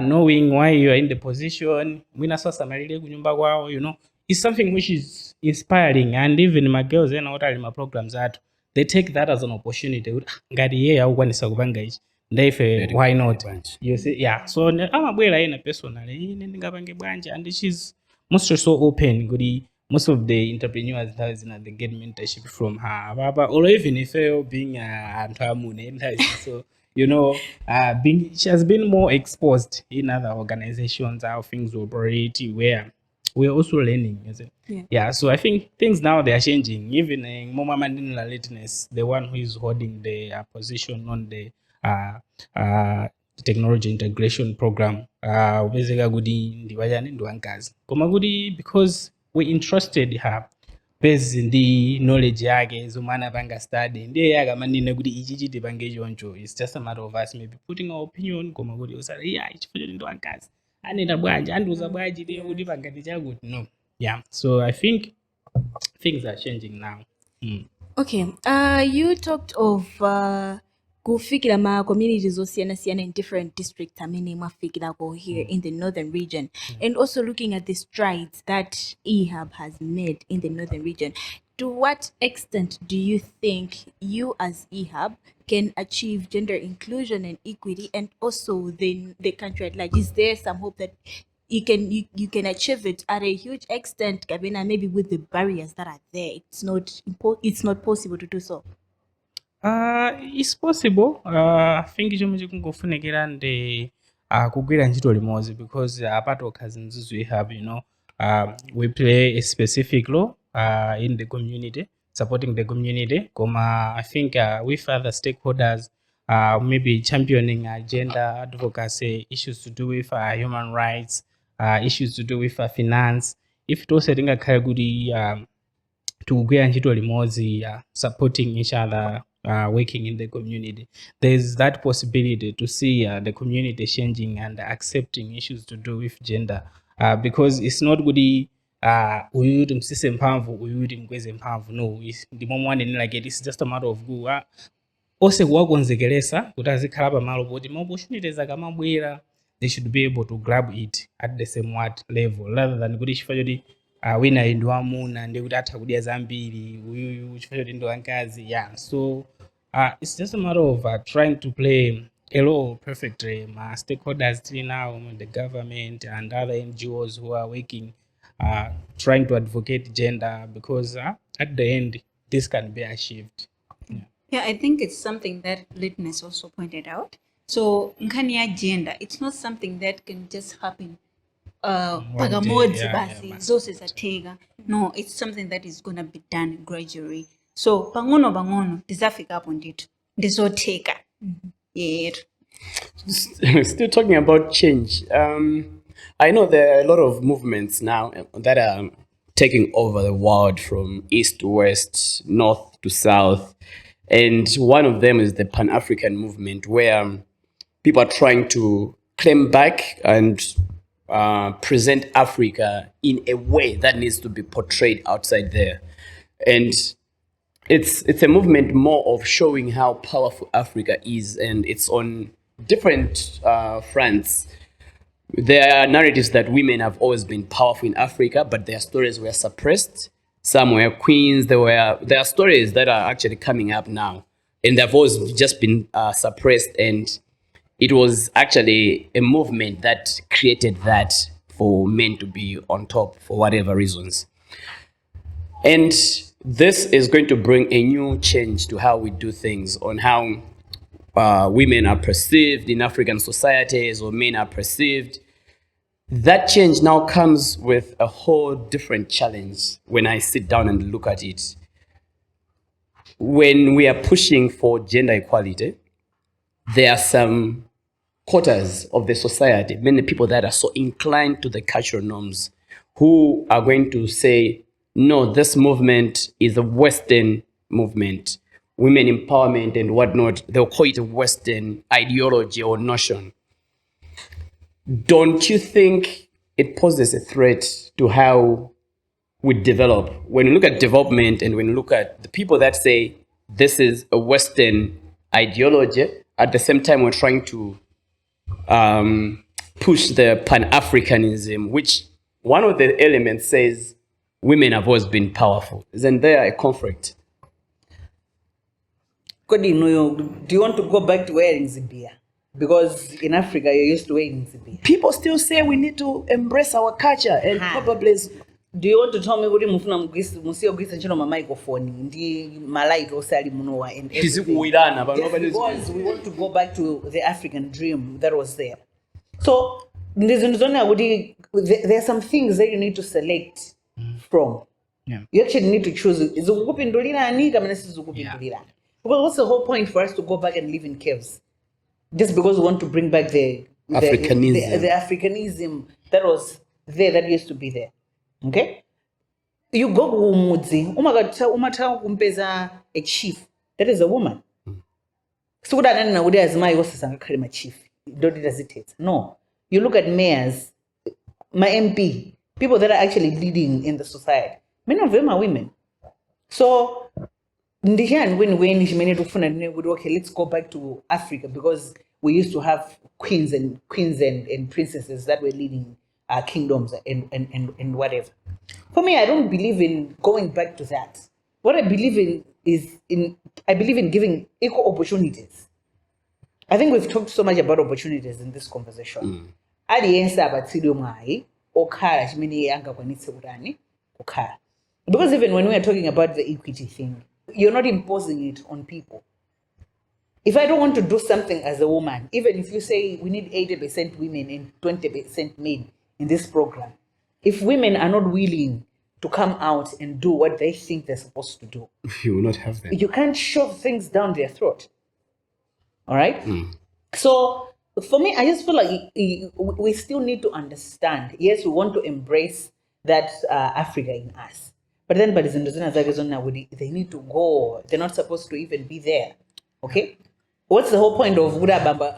knowing why you are in the position, mwina sasa malire kunyumba kwao, you know, it's something which is inspiring. And even my girls ena oti ali ma programs athu they take that as an opportunity ngati akukwanisa kupanga ichi Ndefe, why not? Branch. You see, yeah. So amabwera ena personally ndingapange bwanje, and she's mostly so open. Good, most of the entrepreneurs that they get mentorship from her. But or even if being so she has been more exposed in other organizations, how things operate, where we're also learning. You see? Yeah. So I think things now they are changing. Even Mama Mandela Lateness, the one who is holding the position on the technology integration program, basically gudi ndiwajani ndiwankazi koma gudi because we entrusted her based in the knowledge yake zomana panga study ndiye yakamanine kuti ichi chiti pange choncho. It's just a matter of us maybe putting our opinion koma kuti usati yeah ichifucho ndiwankazi anenda bwanji andiuza bwanji ndiye kuti pangati chakuti no. Yeah, so I think things are changing now. Okay, you talked of kufikira ma communities osiyana in different districts amene mwafikira ko here in the northern region, and also looking at the strides that EHAB has made in the northern region. To what extent do you think you as EHAB can achieve gender inclusion and equity, and also the country at large? Is there some hope that you can achieve it at a huge extent, Gabina, maybe with the barriers that are there? It's not possible to do so. It's possible. I think chomwe chikungofunikira ndi kugwira ntchito limodzi, because apart of cousins we have, we play a specific role in the community, supporting the community. I think with other stakeholders, maybe championing gender advocacy, issues to do with human rights, issues to do with finance. If to setting a kagudi to kugwira ntchito limodzi, supporting each other, working in the community, there's that possibility to see the community changing and accepting issues to do with gender, because it's not good uyuti msise mphamvu uyuti mkweze mphamvu. No, ndi momwe wanenera like it's just a matter of good ose kuwakonzekeresa kuti azikhala pamalo poti ma opportunities akamabwera they should be able to grab it at the same level, rather than kuti chifukwa choti wina ndi wamuna ndi kuti atha kudya zambiri, uyu chifukwa choti ndi wankazi. Yeah, so it's just a matter of trying to play a role perfectly. My stakeholders now, the government and other NGOs who are working, trying to advocate gender, because at the end this can be achieved. Yeah, I think it's something that Litness also pointed out. So nkhani ya gender, it's not something that can just happen pagamodzi basi zose zatega. No, it's something that is going to be done gradually. So pang'ono tizafikapo ndithu ndizoteka. Yeah. Still talking about change. I know there are a lot of movements now that are taking over the world from east to west, north to south. And one of them is the Pan-African movement, where people are trying to claim back and present Africa in a way that needs to be portrayed outside there. And it's a movement more of showing how powerful Africa is, and it's on different fronts. There are narratives that women have always been powerful in Africa, but their stories were suppressed. Some were queens. There are stories that are actually coming up now, and they've always just been suppressed. And it was actually a movement that created that for men to be on top for whatever reasons. And this is going to bring a new change to how we do things, on how women are perceived in African societies, or men are perceived. That change now comes with a whole different challenge when I sit down and look at it. When we are pushing for gender equality, there are some quarters of the society, many people that are so inclined to the cultural norms, who are going to say, no, this movement is a Western movement, women empowerment and whatnot. They'll call it a Western ideology or notion. Don't you think it poses a threat to how we develop? When you look at development and when you look at the people that say this is a Western ideology, at the same time we're trying to push the Pan-Africanism, which one of the elements says women have always been powerful. Isn't there a conflict? Kodi no, do you want to go back to wearing zibia? Because in Africa you're used to wearing zibia. People still say we need to embrace our culture and probably. Do you want to tell me what mufuna musiyo gwisa nchino ma microphone ndi malaika osali munowa and Tizikuwirana, but yes, because we want to go back to the African dream that was there. So there are some things that you need to select from. Yeah. You actually need to choose. Because what's the whole point for us to go back and live in caves? Just because we want to bring back the Africanism that was there, that used to be there. Okay? You go to Mudzi, umata kumpeza a chief. That is a woman. So what I know is my chief. Don't hesitate. No. You look at mayors, my MP, people that are actually leading in the society. Many of them are women. So okay, let's go back to Africa because we used to have queens and princesses that were leading our kingdoms and whatever. For me, I don't believe in going back to that. What I believe in is I believe in giving equal opportunities. I think we've talked so much about opportunities in this conversation. Because even when we are talking about the equity thing, you're not imposing it on people. If I don't want to do something as a woman, even if you say we need 80% women and 20% men in this program, if women are not willing to come out and do what they think they're supposed to do, you will not have them. You can't shove things down their throat. All right? So for me, I just feel like we still need to understand. Yes, we want to embrace that Africa in us. But then, they need to go. They're not supposed to even be there. Okay? What's the whole point of Buddha Bamba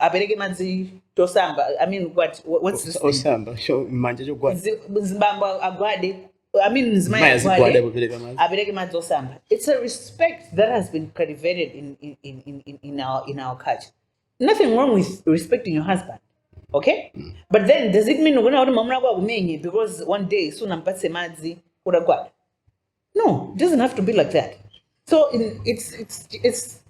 abereke madzi tosamba? I mean, what's this thing? Osamba, show manje chogwada. Zimbamba agwade. I mean, abereke madzi osamba. It's a respect that has been cultivated in our culture. Nothing wrong with respecting your husband, okay? But then does it mean because one day soon I'm madzi uragwada? No, it doesn't have to be like that. So it's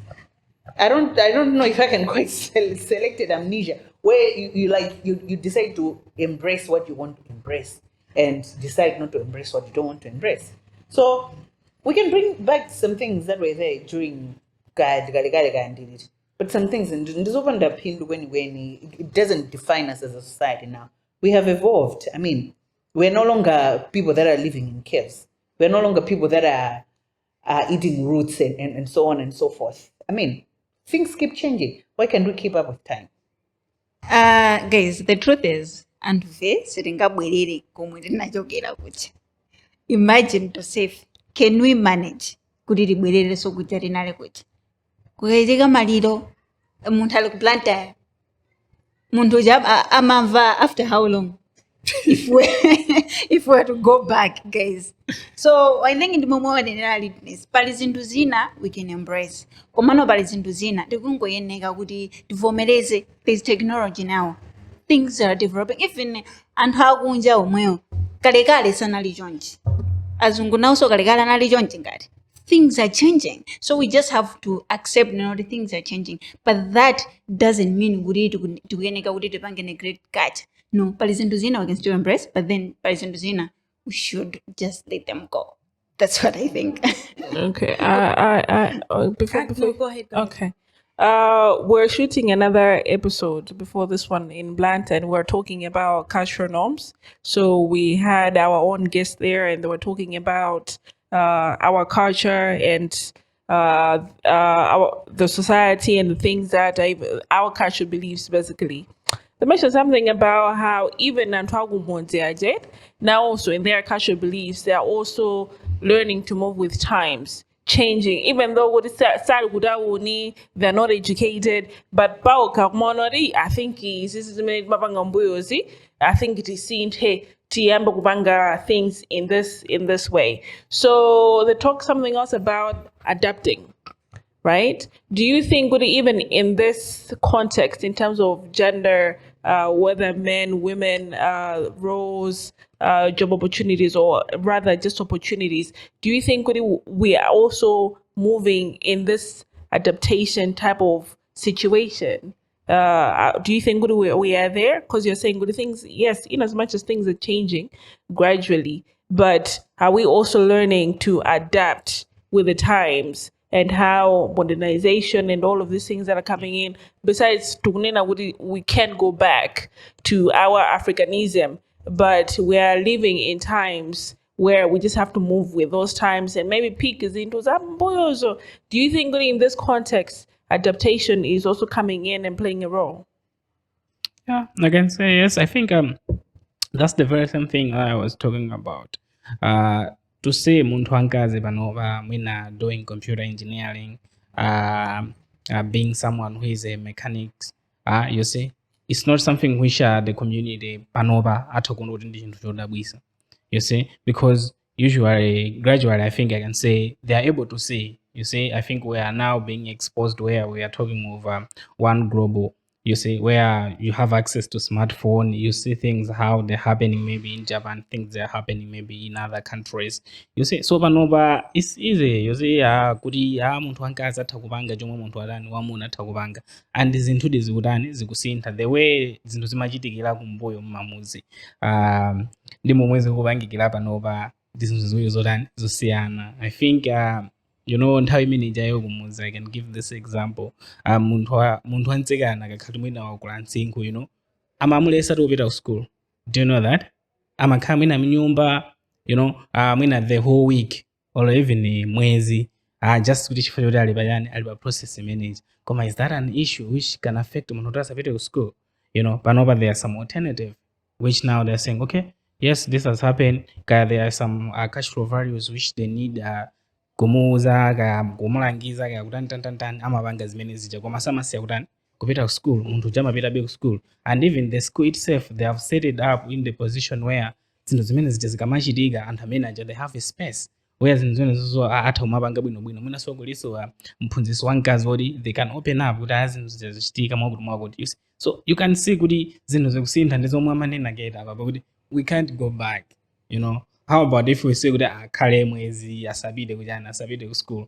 I don't know if I can quite selected amnesia where you decide to embrace what you want to embrace and decide not to embrace what you don't want to embrace. So we can bring back some things that were there during and did it. But some things when it doesn't define us as a society now. We have evolved. I mean, we're no longer people that are living in caves. We're no longer people that are eating roots and so on and so forth. I mean, things keep changing. Why can't we keep up with time? Guys, the truth is, imagine to say, can we manage? Kukaiteka maliro munthu ali kuplanta munthu amamva after how long if we were to go back, guys. So I think in the moment pali zinthu zina we can embrace komano pali zinthu zina tikungoyeneka kuti tivomereze. There's technology now, things are developing. Even anthu akunja omweyo kalekale sanali chonchi, azungu nawso kalekale anali chonchi ngati. Things are changing, so we just have to accept the things are changing. But that doesn't mean we to great cut. No, Palizinduzina we can still embrace, but then Palizinduzina we should just let them go. That's what I think. Okay. Before Go ahead. Okay. We're shooting another episode before this one in Blantyre, and we're talking about cultural norms. So we had our own guests there, and they were talking about our culture and the society and the things that our culture believes, basically. They mentioned something about how even now also in their cultural beliefs, they are also learning to move with times, changing, even though they're not educated, but I think it is seen things in this way. So they talk something else about adapting, right? Do you think even in this context, in terms of gender whether men, women, roles, job opportunities, or rather just opportunities. Do you think we are also moving in this adaptation type of situation? Do you think we are there? Because you're saying good things, yes, in as much as things are changing gradually, but are we also learning to adapt with the times and how modernization and all of these things that are coming in? Besides, we can't go back to our Africanism, but we are living in times where we just have to move with those times and maybe peak is into Zamboyozo. Do you think in this context, adaptation is also coming in and playing a role? Yeah, I can say yes. I think that's the very same thing I was talking about. To say muntu ankazi panova mwina doing computer engineering, being someone who is a mechanic, you see, it's not something which the community panova atakundi ndi chodabwisa. You see, because gradually, I think I can say they are able to see. You see, I think we are now being exposed where we are talking of one global. You see, where you have access to smartphone, you see things how they're happening maybe in Japan, things they're happening maybe in other countries. You see, so panova it's easy. You see, kuti muntu ankazi atakubanga chomwe muntu adani wamuna atakubanga, and zinthu zikudani zikusintha the way zinthu zimachitikira kumbuyo mmamuzi. Ndi momwe zikupangikira panova zinthu ziwiri zotani zosiyana. I think nthawi imene ijayo kumuzi, I can give this example. Munthu antsikana akakhati mwina wakula ntsinkhu, amamulesa kupita ku school. Do you know that? Amakhala mwina mnyumba, mwina the whole week or even mwezi, just kuti chifukwa choti ali pa process manager. Koma is that an issue which can affect munthu kuti asapite ku school? Panopa there are some alternative which now they're saying, okay, yes, this has happened. There are some cash flow values which they need kumuuza kumulangiza kutani amabanga zimene zija koma samasiya kutani kupita ku school, munthu jamapita ku school. And even the school itself, they have set it up in the position where zinthu zimene zija zikamachitika anthu amene they have a space where zinthu zimene zizo atha kumapanga bwinobwino. Mwina sokuliso mphunzitsi wamkazi woti they can open up kuti zinthu zija zichitika mwakuti. So you can see kuti zinthu zikusintha ndi zomwe amanena keta apa kuti we can't go back. How about if we say kuti akhale mwezi asabide ku school,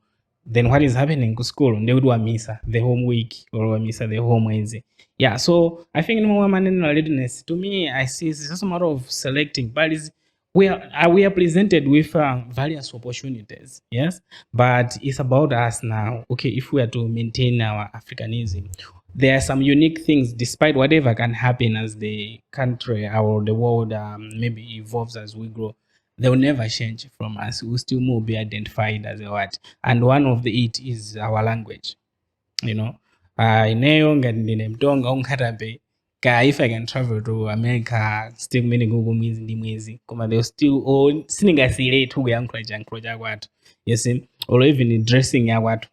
then what is happening to school? Ndi kuti wamisa the whole week or wamisa the whole mwezi. Yeah, so I think in more manner readiness, to me, I see it's just a matter of selecting. But we are presented with various opportunities, yes, but it's about us now. Okay, if we are to maintain our Africanism, there are some unique things, despite whatever can happen as the country or the world maybe evolves as we grow. They will never change from us. We will still more be identified as a what. And one of it is our language. Ineyo ngati ndine mtonga unkatabe if I can travel to America, still many Gugu mwezi ndi mwezi, koma they'll still all siningasire tu kuyankhula cha kwathu. You see, or even dressing ya kwathu.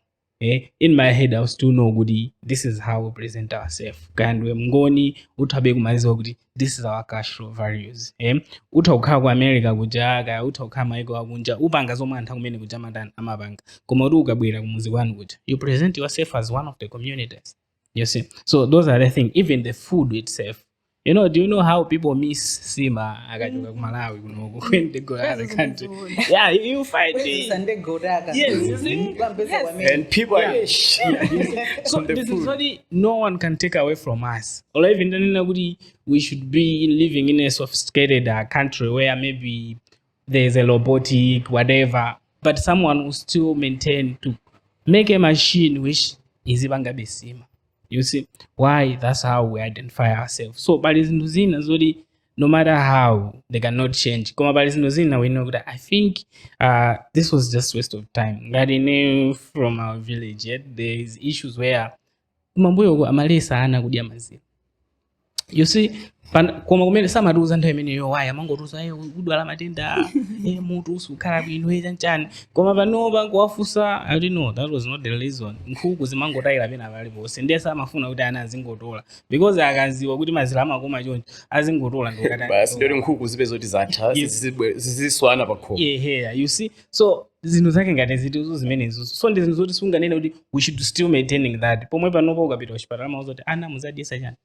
In my head, I will still know kuti this is how we present ourselves. Kandwe mngoni utabe kumaziwa kuti this is our cash flow values. Utakhala ku America kuja, utakhala maiko akunja, upanga zomwe anthu kumene kuja matani amapanga. Koma kuti ukabwera kumuzi kwanu kuja, you present yourself as one of the communities. You see, so those are the things. Even the food itself. Do you know how people miss Sima akajoka ku Malawi when they go out of the country? Yeah, you find it. Yes, you see? Yes. And people are so this is what no one can take away from us. Or even we should be living in a sophisticated country where maybe there's a robotic, whatever, but someone will still maintain to make a machine which is ibanga besima. You see why? That's how we identify ourselves. So, but no matter how, they cannot change. We know that I think this was just waste of time. From our village, yet there is issues where you see, koma kumene samaduza nthawi imeneyo waya amangotuza udwala matenda mutu usukhala bwino chanchani, koma panopa kuwafusa I don't know, that was not the reason. Nkhuku zimangotayira pena paliponse ndiye samafuna kuti ana azingotola because akaziwa kuti mazira amakoma choncho azingotola ndokata basi lero nkhuku zibe zoti zatha ziziswana pakhomo. Yeah, you see, so zinthu zake ngati zitizo zimenezo, so ndi zinthu zoti sunganene kuti we should still maintaining that. Pomwe panopa ukapita kuchipatala mawuza kuti ana muzadyesa chani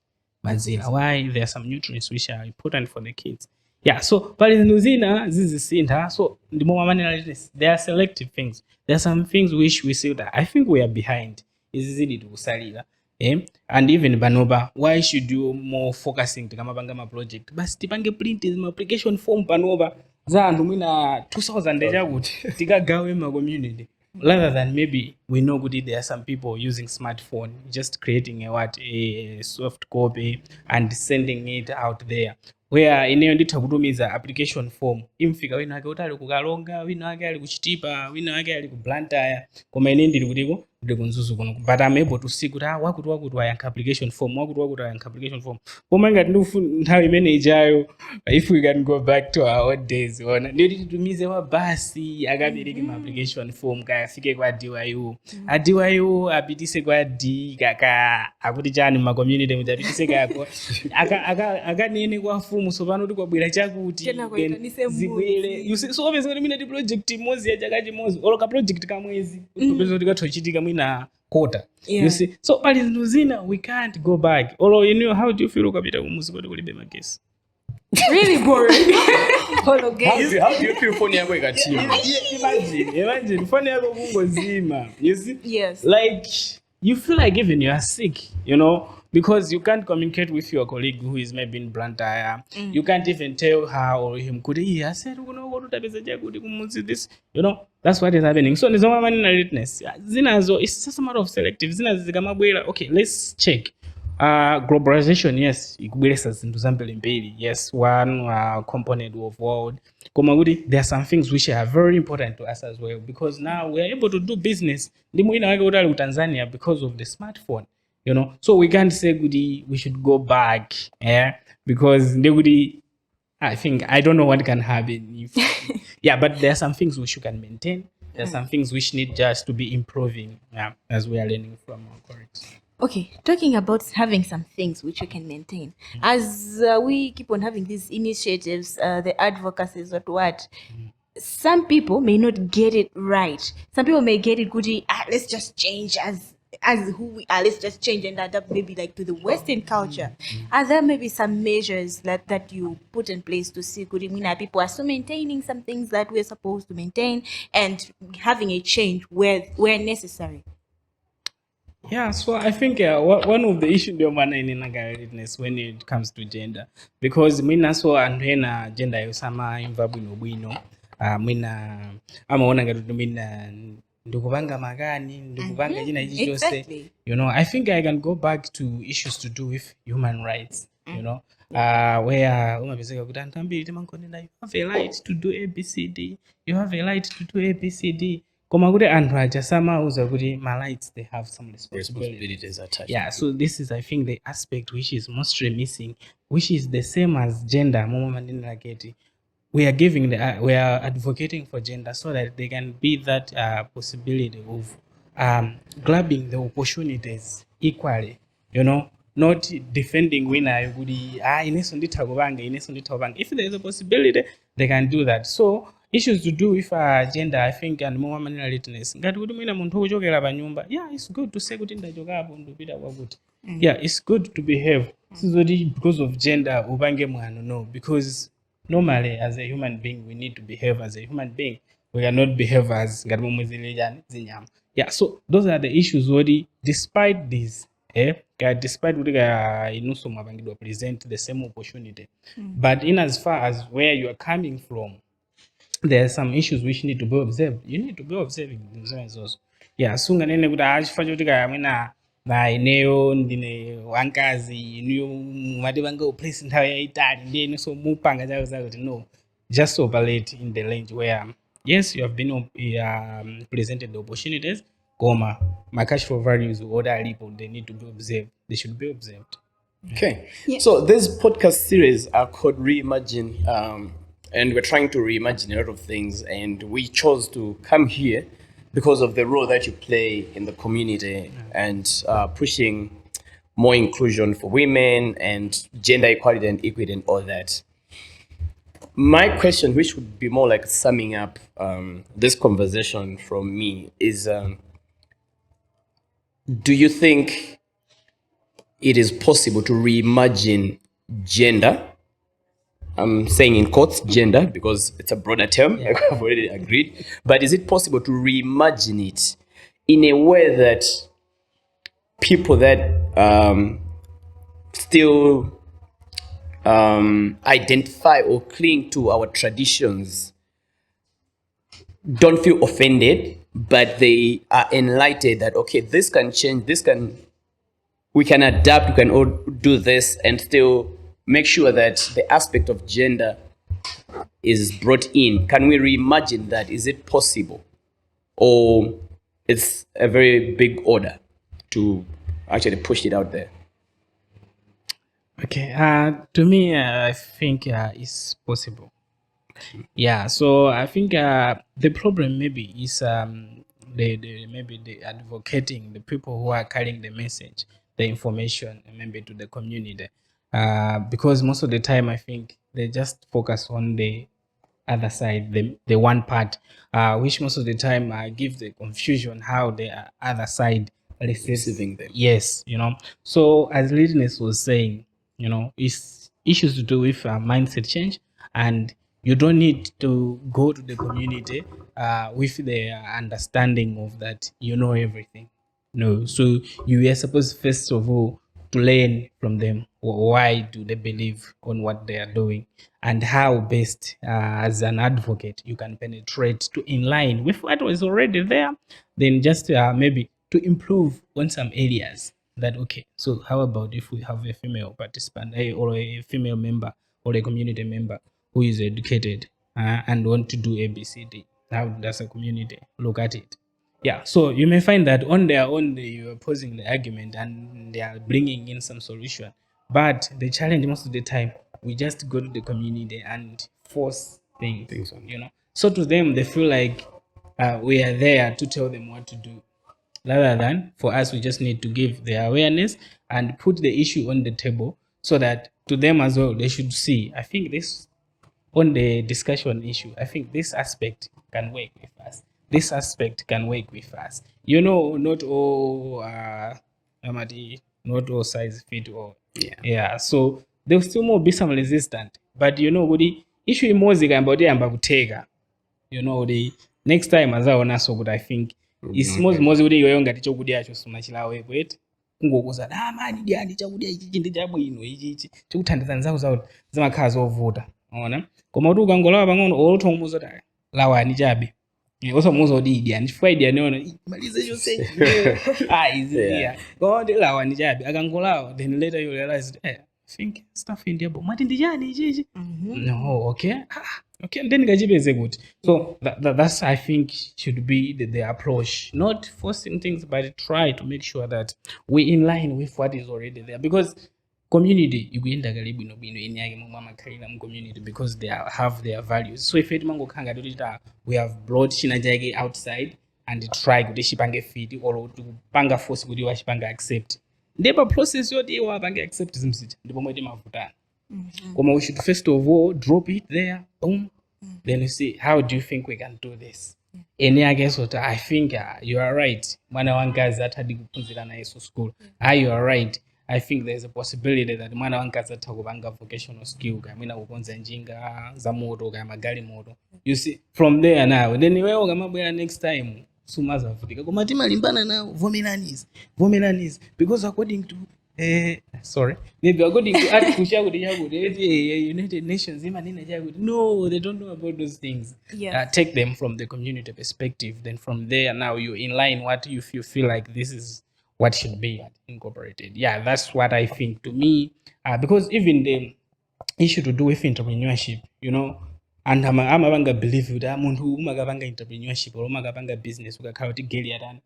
mazira. Why? There are some nutrients which are important for the kids. Yeah, so pali zinthu zina zizisintha, so ndimo manena there are selective things. There are some things which we see that I think we are behind. Izi zidi tikusalira. And even panopa, why should you more focusing tikamapanga ma project? Basi tipange print ma application form panopa za anthu mwina 2000 chakuti tikagawe ma community. Rather than maybe we know good there are some people using smartphone, just creating a soft copy and sending it out there. Where ineyo nditha kutumiza application form imfika wina wake utali kukalonga, wina wake ali kuchitipa, wina wake ali ku Blantyre, koma ine ndili kutiko ndili kunzuzu kuno. But I'm able to see kuti wakuti wayankha application form, wakuti wayankha application form. Koma ngati nthawi imene ijayo, if we can go back to our old days, ona nditi titumize mabasi akabereke ma application form kayafike kwa DYU. DYU apitise kwa D kaka akuti chani ma community mutapitise kako akanene kwa fumu so pano tikwabwera chakuti zibwere. You see, so obviously kuti mina project imodzi yachakachi imodzi oloka project kamwezi kupeza tikathochitika mwina quarter. You see, so pali zinthu zina we can't go back. Although you know, how do you feel ukapita kumuzi kuti kulibe magesi? Really boring. How do you feel phone yako ikatima? Imagine phone yako kungozima. You see? Yes. Like you feel like even you are sick, you know, because you can't communicate with your colleague who is maybe in Blantyre. You can't even tell her or him kuti I said this, you know. That's what is happening. So there's no man in lateness. Zinazo, it's just a matter of selective. Zinazo zikamabwera. Okay, let's check. Globalization, yes, ikubwelesa zinthu zambiri mbiri. Yes, one component of world. There are some things which are very important to us as well, because now we are able to do business. Ndimu ina wake utali ku Tanzania because of the smartphone, you know. So we can't say we should go back, because I think I don't know what can happen if, but there are some things which you can maintain. There are some things which need just to be improving, as we are learning from our colleagues. Okay, talking about having some things which you can maintain. As we keep on having these initiatives, the advocacies or what, some people may not get it right. Some people may get it good. Let's just change as who we are. Let's just change and adapt maybe like to the Western culture. Are there maybe some measures that you put in place to see good? People are still maintaining some things that we're supposed to maintain and having a change where necessary. Yeah, so I think one of the issues when it comes to gender, because mina so andena gender yosama imvabwino bwino, mina amaona ngati mina ndikupanga magani, ndikupanga china ichi chose. You know, I think I can go back to issues to do with human rights, you know, where umapezeka kuti anthu ambiri timangonena you have a right to do ABCD, you have a right to do ABCD. Koma kuti anthu aja samauza kuti my rights, they have some responsibilities attached. Yeah, so this is, I think, the aspect which is mostly missing, which is the same as gender. We are advocating for gender so that they can be that possibility of grabbing the opportunities equally, you know, not defending winner. If there is a possibility, they can do that. So issues to do with gender, I think, and more lateness. Yeah, it's good to say good in the job. Yeah, it's good to behave. Because of gender, no, because normally as a human being, we need to behave as a human being. We cannot behave as yeah. So those are the issues. Despite this, despite present the same opportunity, but in as far as where you are coming from, there are some issues which need to be observed. You need to be observing themselves also. Yeah, so nganene kuti achifanya kuti kamwena na ineyo ndine wankazi ineyo mati vanga uplace nthawi yaitali ndiye so mupanga chako zako kuti no, just operate in the range where yes, you have been presented the opportunities, my cash flow values or other people, they need to be observed. They should be observed. Okay. Yeah. So this podcast series are called Reimagine, and we're trying to reimagine a lot of things, and we chose to come here because of the role that you play in the community and pushing more inclusion for women and gender equality and equity and all that. My question, which would be more like summing up this conversation from me, is do you think it is possible to reimagine gender. I'm saying in quotes gender because it's a broader term. I've already agreed. But is it possible to reimagine it in a way that people that still identify or cling to our traditions don't feel offended, but they are enlightened that, okay, this can change, we can adapt, we can all do this and still make sure that the aspect of gender is brought in. Can we reimagine that? Is it possible? Or it's a very big order to actually push it out there? Okay, to me, I think it's possible. Yeah, so I think the problem maybe is maybe the advocating, the people who are carrying the message, the information, maybe to the community, because most of the time I think they just focus on the other side, the one part, which most of the time give the confusion how the other side Receiving them. Yes, So as Litness was saying, it's issues to do with mindset change, and you don't need to go to the community with the understanding of that everything. No, so you are supposed first of all to learn from them. Why do they believe on what they are doing, and how best as an advocate you can penetrate to in line with what was already there, then just maybe to improve on some areas. That okay, so how about if we have a female participant or a female member or a community member who is educated and want to do ABCD? How does a community look at it? Yeah, so you may find that on their own you are posing the argument and they are bringing in some solution. But the challenge most of the time, we just go to the community and force things on. So to them, they feel like we are there to tell them what to do. Rather than for us, we just need to give the awareness and put the issue on the table so that to them as well, they should see. I think this, on the discussion issue, I think this aspect can work with us. This aspect can work with us. Not all not all size fit all. Yeah. So there will still more be some resistant. But the issue in music and body and bakutega. The next time as I so I think it's most kuti iweyo ngati chokudya chosuma chilawe kwete kungokuza mani dyani chakudya ichi ndi chabwino ichi chikuthandiza nzako zakuti zimakhala zovuta unaona koma kuti ukangolawa pang'ono olothomuza kuti lawani chabe osamuza kuti idyani chifukwa idyani ona malize chonse iziya koma kuti lawani chabe akangolawa then later you realize I think stuff in there but mati ndi chani ichi no okay okay, then gajibeze good. So that's I think should be the approach, not forcing things, but try to make sure that we're in line with what is already there. Because community, you go in the Galibino community because they have their values. So if we have brought Shinajagi outside and try to shipange feed or to panga force good shipanga accept. Never process your day or accept them. We should first of all drop it there, boom. Then you see, how do you think we can do this? And I guess what I think you are right. One guys that had to school. You are right. I think there's a possibility that one guys that have vocational skill. You see, from there now, then you next time. Sumaza Africa. Because according to maybe according to United Nations, no, they don't know about those things. Take them from the community perspective. Then from there, now you're in line. What if you feel like this is what should be incorporated? Yeah, that's what I think. To me, because even the issue to do with entrepreneurship, and I'm a believe that I'm who entrepreneurship or magabanga business who got Gillian.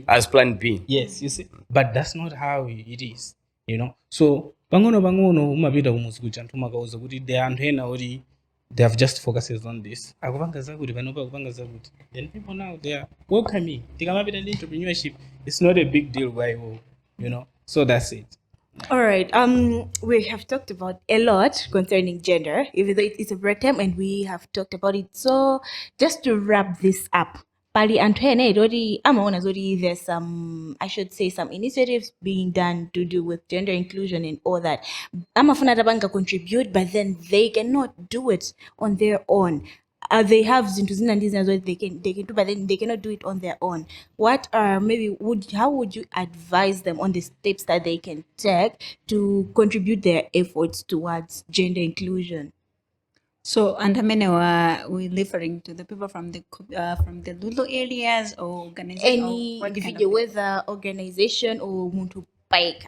As plan B. Yes, you see, but that's not how it is, So they have just focuses on this. Then people now they are welcoming. Entrepreneurship. It's not a big deal, So that's it. All right. We have talked about a lot concerning gender, even though it's a broad term, and we have talked about it. So, just to wrap this up, pali anthu ene oti amaona zoti there's some, I should say, some initiatives being done to do with gender inclusion and all that. Amafuna tabanga contribute, but then they cannot do it on their own. They have zinthu zina ndi zina zoti they can do, but then they cannot do it on their own. What are how would you advise them on the steps that they can take to contribute their efforts towards gender inclusion? So, and we referring to the people from the rural areas or organization? Any individual, whether organization or muntu paika.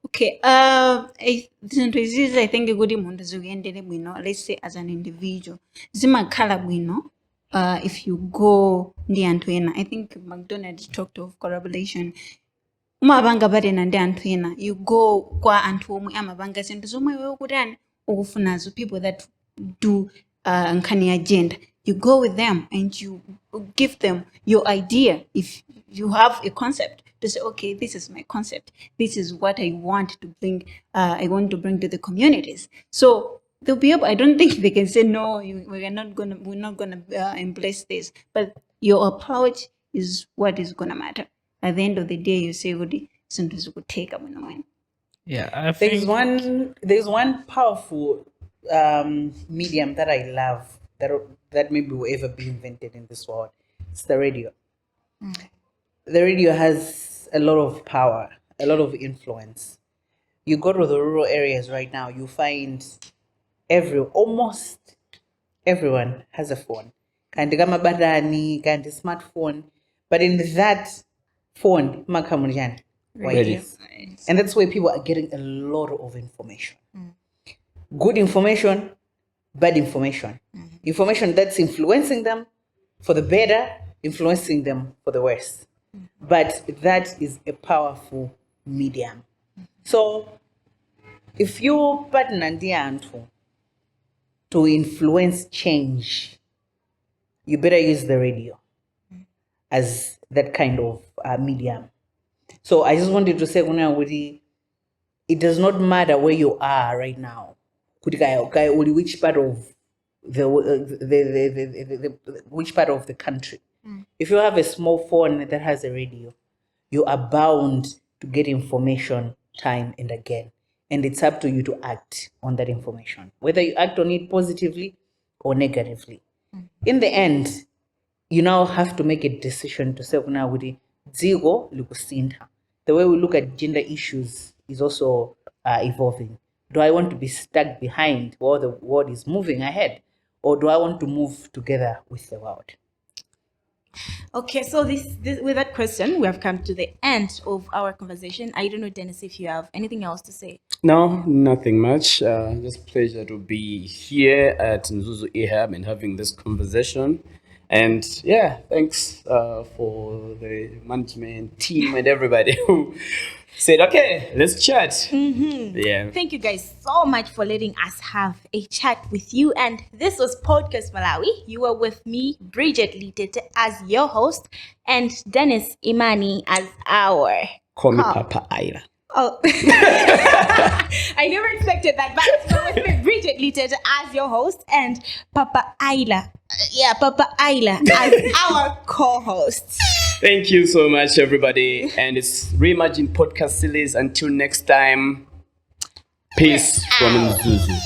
Okay. I think good muntu zikuendere bwino. Let's say as an individual, zimakhala bwino. If you go ndi anthu ena, I think McDonald's talked of collaboration. Umabanga barena ndi anthu ena. You go kwa anthu omwe amabanga zinthu zomwe wewe kutani ukufunazo, people that do nkhani agenda. You go with them and you give them your idea. If you have a concept, to say, okay, this is my concept. This is what I want to bring. I want to bring to the communities. So they'll be able. I don't think they can say no. We're not gonna embrace this. But your approach is what is gonna matter. At the end of the day, you say, "Woody, sometimes you could take up in a mind." Yeah, I think There's one powerful medium that I love that maybe will ever be invented in this world. It's the radio. The radio has a lot of power, a lot of influence. You go to the rural areas right now, you find almost everyone has a phone. Kandi kama badani, kandi smartphone, but in that phone, makamunjani. Radio. And that's where people are getting a lot of information. Good information, bad information. Information that's influencing them for the better, influencing them for the worse. But that is a powerful medium. So if you partner ndiantu to influence change, you better use the radio as that kind of medium. So I just wanted to say, it does not matter where you are right now. Which part of which part of the country? If you have a small phone that has a radio, you are bound to get information time and again. And it's up to you to act on that information, whether you act on it positively or negatively. In the end, you now have to make a decision to say, the way we look at gender issues is also evolving. Do I want to be stuck behind while the world is moving ahead? Or do I want to move together with the world? Okay, so this with that question, we have come to the end of our conversation. I don't know, Dennis, if you have anything else to say. No, nothing much. Just pleasure to be here at Nzuzu eHub and having this conversation. And yeah, thanks for the management team and everybody who said, okay, let's chat. Yeah. Thank you guys so much for letting us have a chat with you. And this was Podcast Malawi. You were with me, Bridget Litete, as your host, and Dennis Imani as our Call me Papa Ayla. Oh, I never expected that. But with me, Bridget Litete as your host, and Papa Ayla. Papa Ayla as our co-host. Thank you so much, everybody. And it's Reimagine Podcast Series. Until next time, peace from Nzuzu.